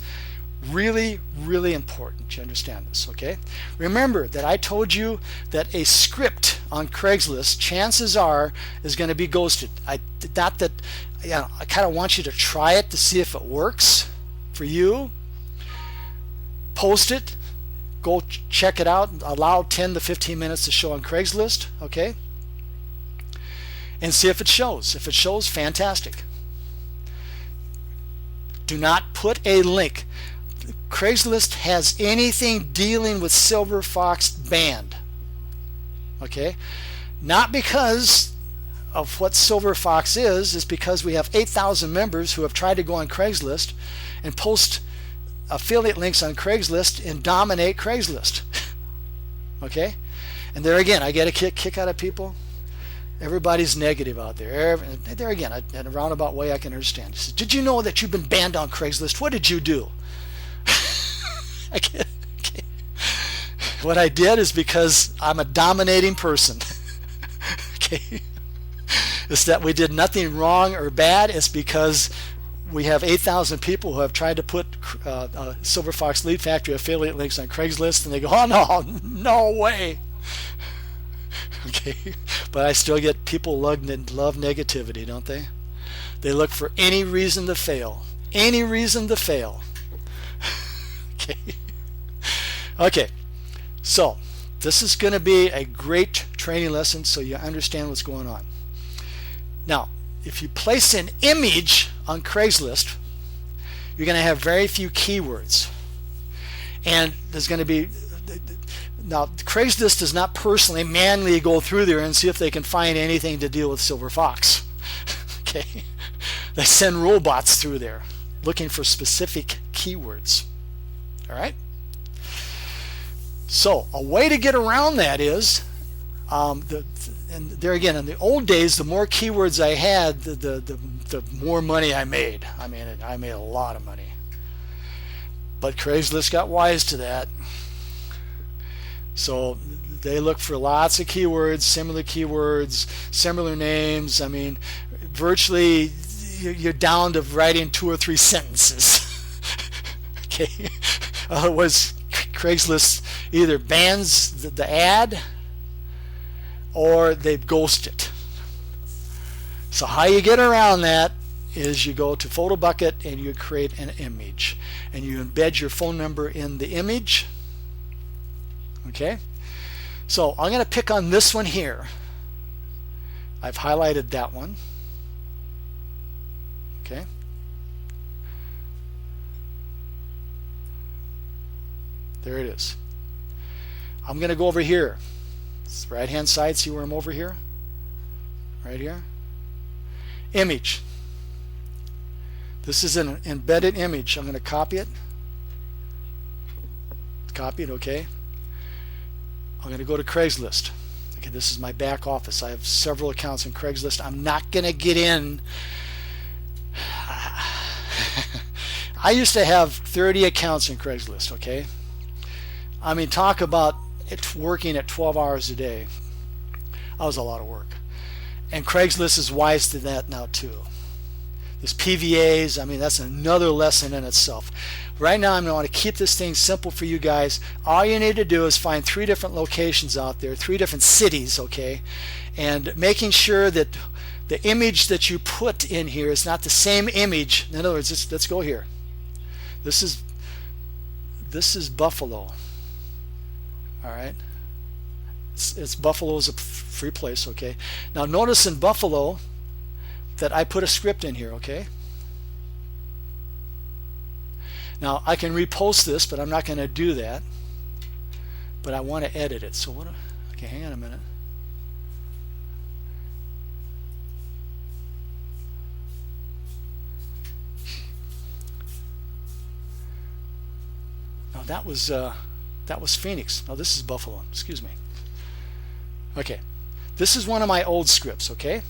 Really, really important you understand this, okay? Remember that I told you that a script on Craigslist, chances are, is going to be ghosted. I kind of want you to try it to see if it works for you. Post it. Go check it out. Allow 10 to 15 minutes to show on Craigslist, okay? And see if it shows. If it shows, fantastic. Do not put a link. Craigslist has anything dealing with Silver Fox banned, okay? Not because of what Silver Fox is because we have 8,000 members who have tried to go on Craigslist and post affiliate links on Craigslist and dominate Craigslist. Okay, and there again, I get a kick out of people. Everybody's negative out there. There again, in a roundabout way, I can understand. Says, did you know that you've been banned on Craigslist? What did you do? Okay. What I did is because I'm a dominating person. Okay, it's that we did nothing wrong or bad. It's because we have 8,000 people who have tried to put Silver Fox Lead Factory affiliate links on Craigslist, and they go, oh no way. Okay, But I still get people love negativity, don't they? They look for any reason to fail. Any reason to fail. Okay. Okay. So this is going to be a great training lesson so you understand what's going on. Now, if you place an image on Craigslist, you're going to have very few keywords. And there's going to be, now Craigslist does not personally manually go through there and see if they can find anything to deal with Silver Fox. Okay. They send robots through there looking for specific keywords. All right. So a way to get around that is, and there again, in the old days, the more keywords I had, the more money I made. I mean, I made a lot of money. But Craigslist got wise to that. So they look for lots of keywords, similar names. I mean, virtually you're down to writing 2 or 3 sentences. Okay. Otherwise, Craigslist either bans the ad or they ghost it. So how you get around that is you go to Photo Bucket and you create an image and you embed your phone number in the image. Okay, so I'm going to pick on this one here. I've highlighted that one. Okay, there it is. I'm going to go over here. It's right hand side. See where I'm over here? Right here. Image. This is an embedded image. I'm going to copy it. Copy it, okay. I'm going to go to Craigslist. Okay, this is my back office. I have several accounts in Craigslist. I'm not going to get in. I used to have 30 accounts in Craigslist, okay. I mean, talk about it working at 12 hours a day. That was a lot of work. And Craigslist is wise to that now too. There's PVAs. I mean, that's another lesson in itself. Right now, I'm going to want to keep this thing simple for you guys. All you need to do is find 3 different locations out there, 3 different cities, okay? And making sure that the image that you put in here is not the same image. In other words, let's go here. This is Buffalo. All right. It's Buffalo's a free place, okay? Now notice in Buffalo that I put a script in here, okay? Now I can repost this, but I'm not going to do that. But I want to edit it. So okay, hang on a minute. Now that was Phoenix. Now this is Buffalo. Excuse me. Okay, this is one of my old scripts, okay?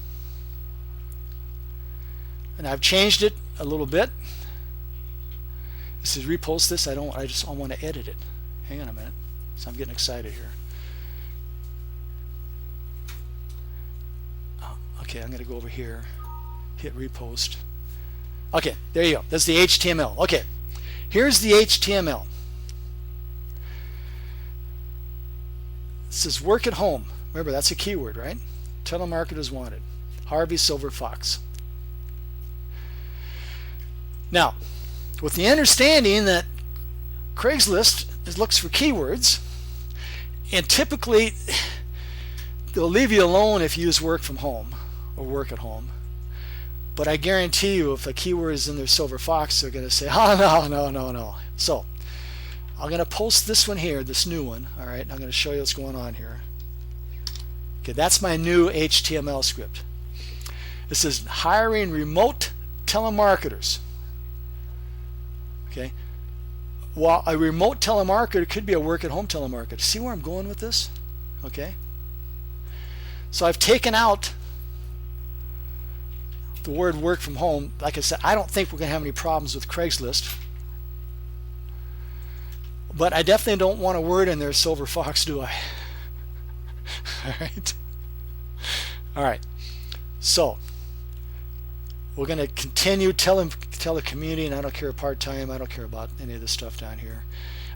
And I've changed it a little bit. This is repost this. I want to edit it. Hang on a minute. So I'm getting excited here. Oh, okay, I'm going to go over here, hit repost. Okay, there you go. That's the HTML. Okay, here's the HTML. It says work at home. Remember, that's a keyword, right? Telemarketers wanted. Harvey Silver Fox. Now, with the understanding that Craigslist looks for keywords, and typically they'll leave you alone if you use work from home or work at home. But I guarantee you, if a keyword is in their Silver Fox, they're going to say, oh, no. So, I'm going to post this one here, this new one. All right, I'm going to show you what's going on here. Okay, that's my new HTML script. It says hiring remote telemarketers. Okay, well, a remote telemarketer could be a work-at-home telemarketer. See where I'm going with this? Okay, so I've taken out the word work from home. Like I said, I don't think we're going to have any problems with Craigslist. But I definitely don't want a word in there, Silver Fox, do I? All right. So we're going to continue tell the community, and I don't care part-time. I don't care about any of this stuff down here.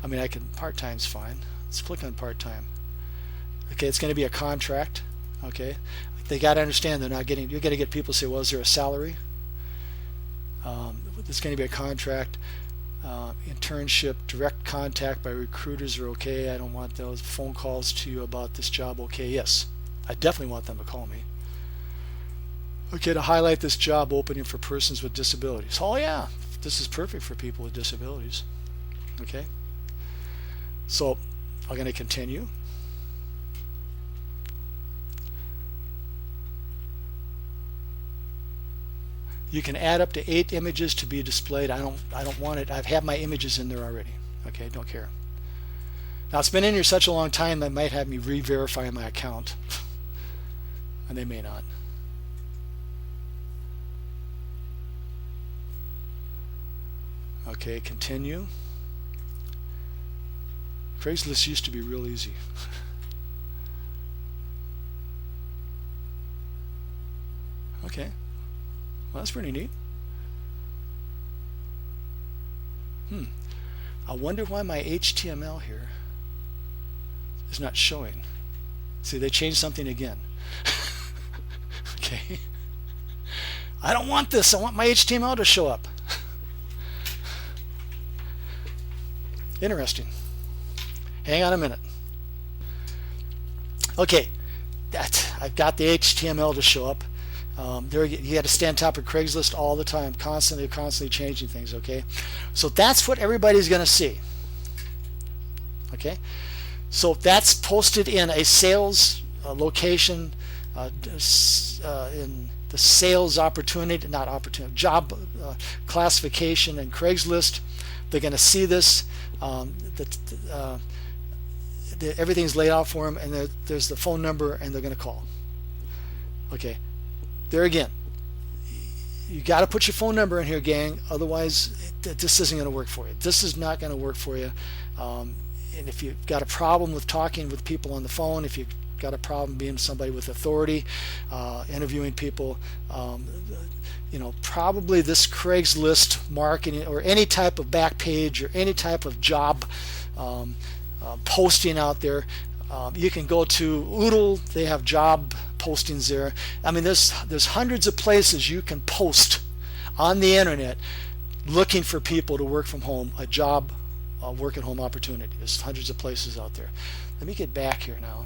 I mean, part-time's fine. Let's click on part-time. Okay, it's going to be a contract. Okay, they got to understand they're not getting. You're going to get people say, "Well, is there a salary? There's going to be a contract." Internship, direct contact by recruiters are okay. I don't want those phone calls to you about this job. Okay, yes, I definitely want them to call me. Okay, to highlight this job opening for persons with disabilities. Oh yeah, this is perfect for people with disabilities. Okay, so I'm going to continue. You can add up to 8 images to be displayed. I don't want it. I've had my images in there already. Okay, don't care. Now it's been in here such a long time that might have me re-verify my account. And they may not. Okay, continue. Craigslist used to be real easy. Okay. Well, that's pretty neat. I wonder why my HTML here is not showing. See, they changed something again. Okay. I don't want this. I want my HTML to show up. Interesting. Hang on a minute. Okay. I've got the HTML to show up. You got to stay on top of Craigslist all the time, constantly changing things. Okay, so that's what everybody's going to see. Okay, so that's posted in a sales location, in the sales opportunity, not opportunity, job classification in Craigslist. They're going to see this. Everything's laid out for them, and there's the phone number, and they're going to call. Okay. There again, you got to put your phone number in here, gang. Otherwise, this isn't going to work for you. This is not going to work for you. And if you've got a problem with talking with people on the phone, if you've got a problem being somebody with authority, interviewing people, probably this Craigslist marketing or any type of back page or any type of job posting out there. You can go to Oodle. They have job postings there. I mean, there's hundreds of places you can post on the internet looking for people to work from home, a job, work at home opportunity. There's hundreds of places out there. Let me get back here now.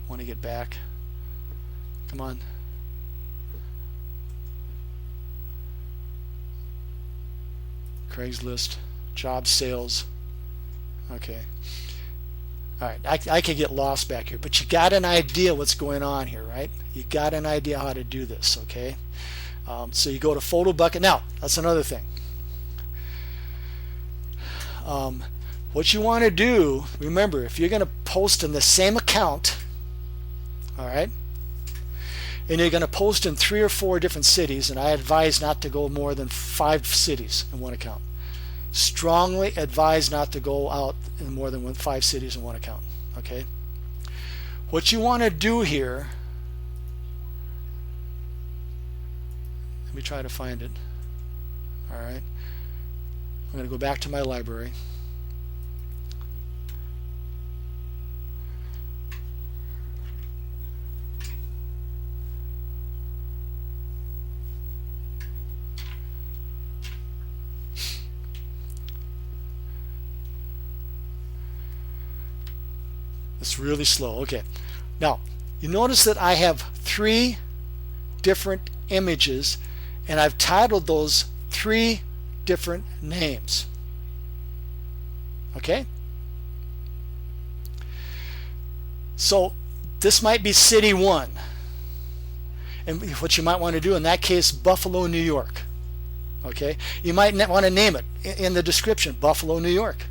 Want to get back? Come on. Craigslist, job sales. Okay. All right, I could get lost back here, but you got an idea what's going on here, right? You got an idea how to do this, okay? So you go to photo bucket. Now, that's another thing. What you want to do, remember, if you're going to post in the same account, all right, and you're going to post in 3 or 4 different cities, and I advise not to go more than 5 cities in one account. Strongly advise not to go out in more than 5 cities in one account. Okay. What you want to do here, let me try to find it. All right. I'm going to go back to my library. It's really slow. Okay. Now, you notice that I have 3 different images, and I've titled those 3 different names. Okay? So, this might be City 1. And what you might want to do in that case, Buffalo, New York. Okay? You might want to name it in the description, Buffalo, New York.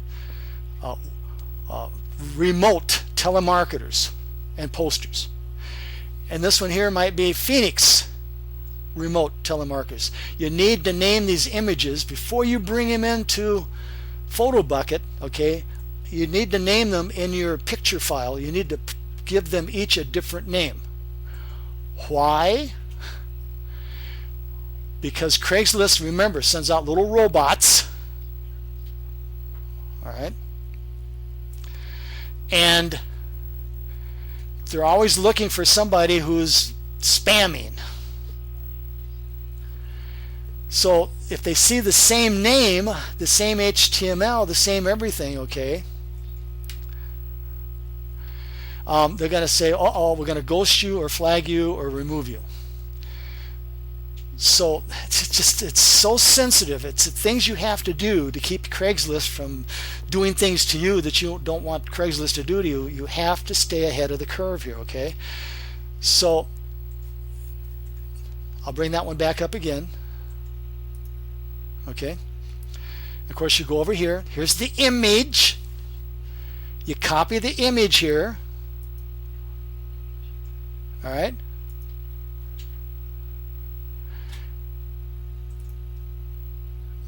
Remote telemarketers and posters. And this one here might be Phoenix remote telemarketers. You need to name these images before you bring them into Photo Bucket. Okay, you need to name them in your picture file. You need to give them each a different name. Why? Because Craigslist, remember, sends out little robots. All right. and they're always looking for somebody who's spamming. So if they see the same name, the same HTML, the same everything, okay, they're going to say, uh-oh, we're going to ghost you or flag you or remove you. So it's so sensitive. It's things you have to do to keep Craigslist from doing things to you that you don't want Craigslist to do to you. You have to stay ahead of the curve here, okay? So I'll bring that one back up again. Okay. Of course, you go over here. Here's the image. You copy the image here. All right.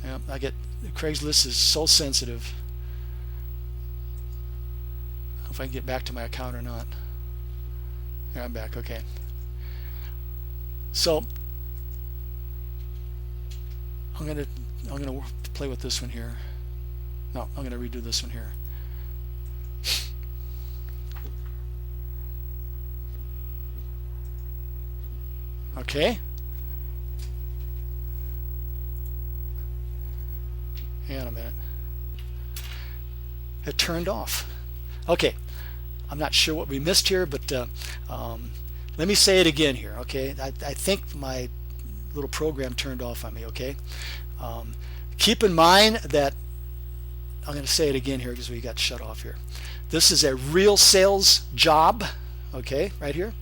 Yeah, I get Craigslist is so sensitive. I don't know if I can get back to my account or not. Here, I'm back. Okay. So I'm gonna play with this one here. No, I'm gonna redo this one here. Okay. Hang on a minute. It turned off. Okay. I'm not sure what we missed here, but let me say it again here. Okay. I think my little program turned off on me. Okay. Keep in mind that I'm going to say it again here because we got shut off here. This is a real sales job. Okay, right here.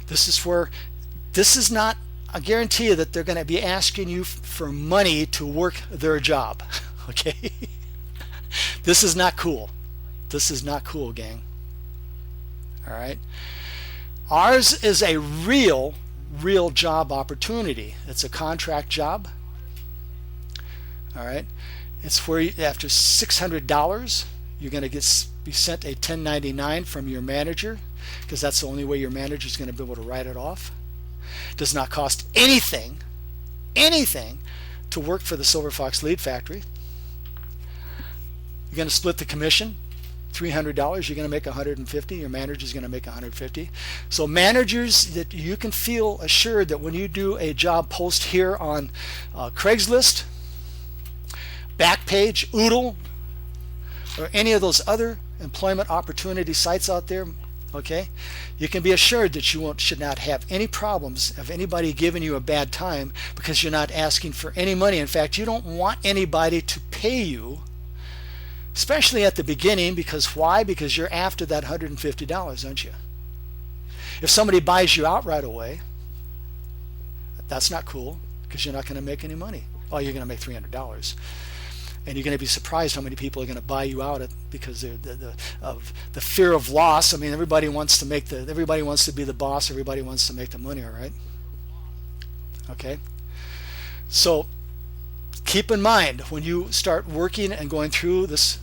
This is not a guarantee that they're going to be asking you for money to work their job. Okay. This is not cool. This is not cool, gang. All right. Ours is a real job opportunity. It's a contract job. All right. It's where after $600 you're going to be sent a 1099 from your manager, because that's the only way your manager is going to be able to write it off. It does not cost anything to work for the Silver Fox Lead Factory. You're going to split the commission. $300, you're going to make $150. Your manager's going to make $150. So managers, that you can feel assured that when you do a job post here on Craigslist, Backpage, Oodle, or any of those other employment opportunity sites out there, okay, you can be assured that you should not have any problems of anybody giving you a bad time, because you're not asking for any money. In fact, you don't want anybody to pay you, especially at the beginning. Because why? Because you're after that $150, aren't you? If somebody buys you out right away, that's not cool, because you're not going to make any money. Well, you're going to make $300. And you're going to be surprised how many people are going to buy you out because of the fear of loss. I mean, everybody wants to be the boss. Everybody wants to make the money, all right? Okay. So keep in mind, when you start working and going through this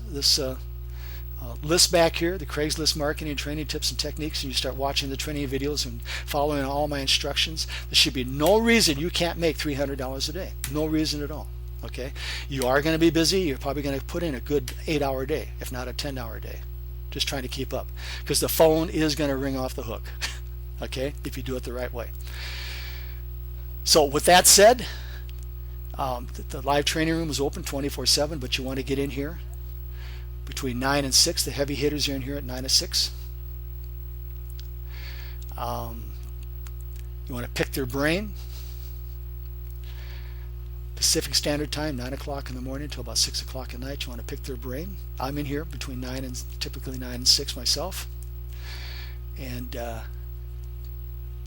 list back here, the Craigslist marketing and training tips and techniques, and you start watching the training videos and following all my instructions, there should be no reason you can't make $300 a day. No reason at all. Okay, you are going to be busy. You're probably going to put in a good 8-hour day, if not a 10-hour day, just trying to keep up, because the phone is going to ring off the hook. Okay, if you do it the right way. So with that said, the live training room is open 24/7, but you want to get in here between 9 and 6. The heavy hitters are in here at 9 to 6. You want to pick their brain. Pacific Standard Time, 9 o'clock in the morning till about 6 o'clock at night. You want to pick their brain. I'm in here between typically 9 and 6 myself. And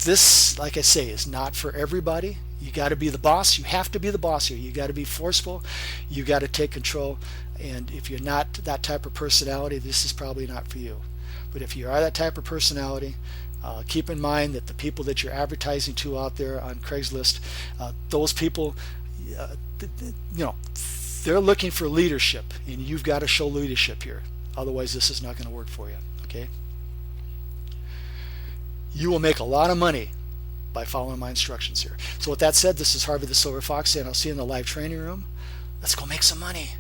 this, like I say, is not for everybody. You got to be the boss. You have to be the boss here. You got to be forceful. You got to take control. And if you're not that type of personality, this is probably not for you. But if you are that type of personality, keep in mind that the people that you're advertising to out there on Craigslist, those people, they're looking for leadership, and you've got to show leadership here. Otherwise, this is not going to work for you. Okay? You will make a lot of money by following my instructions here. So with that said, this is Harvey the Silver Fox, and I'll see you in the live training room. Let's go make some money.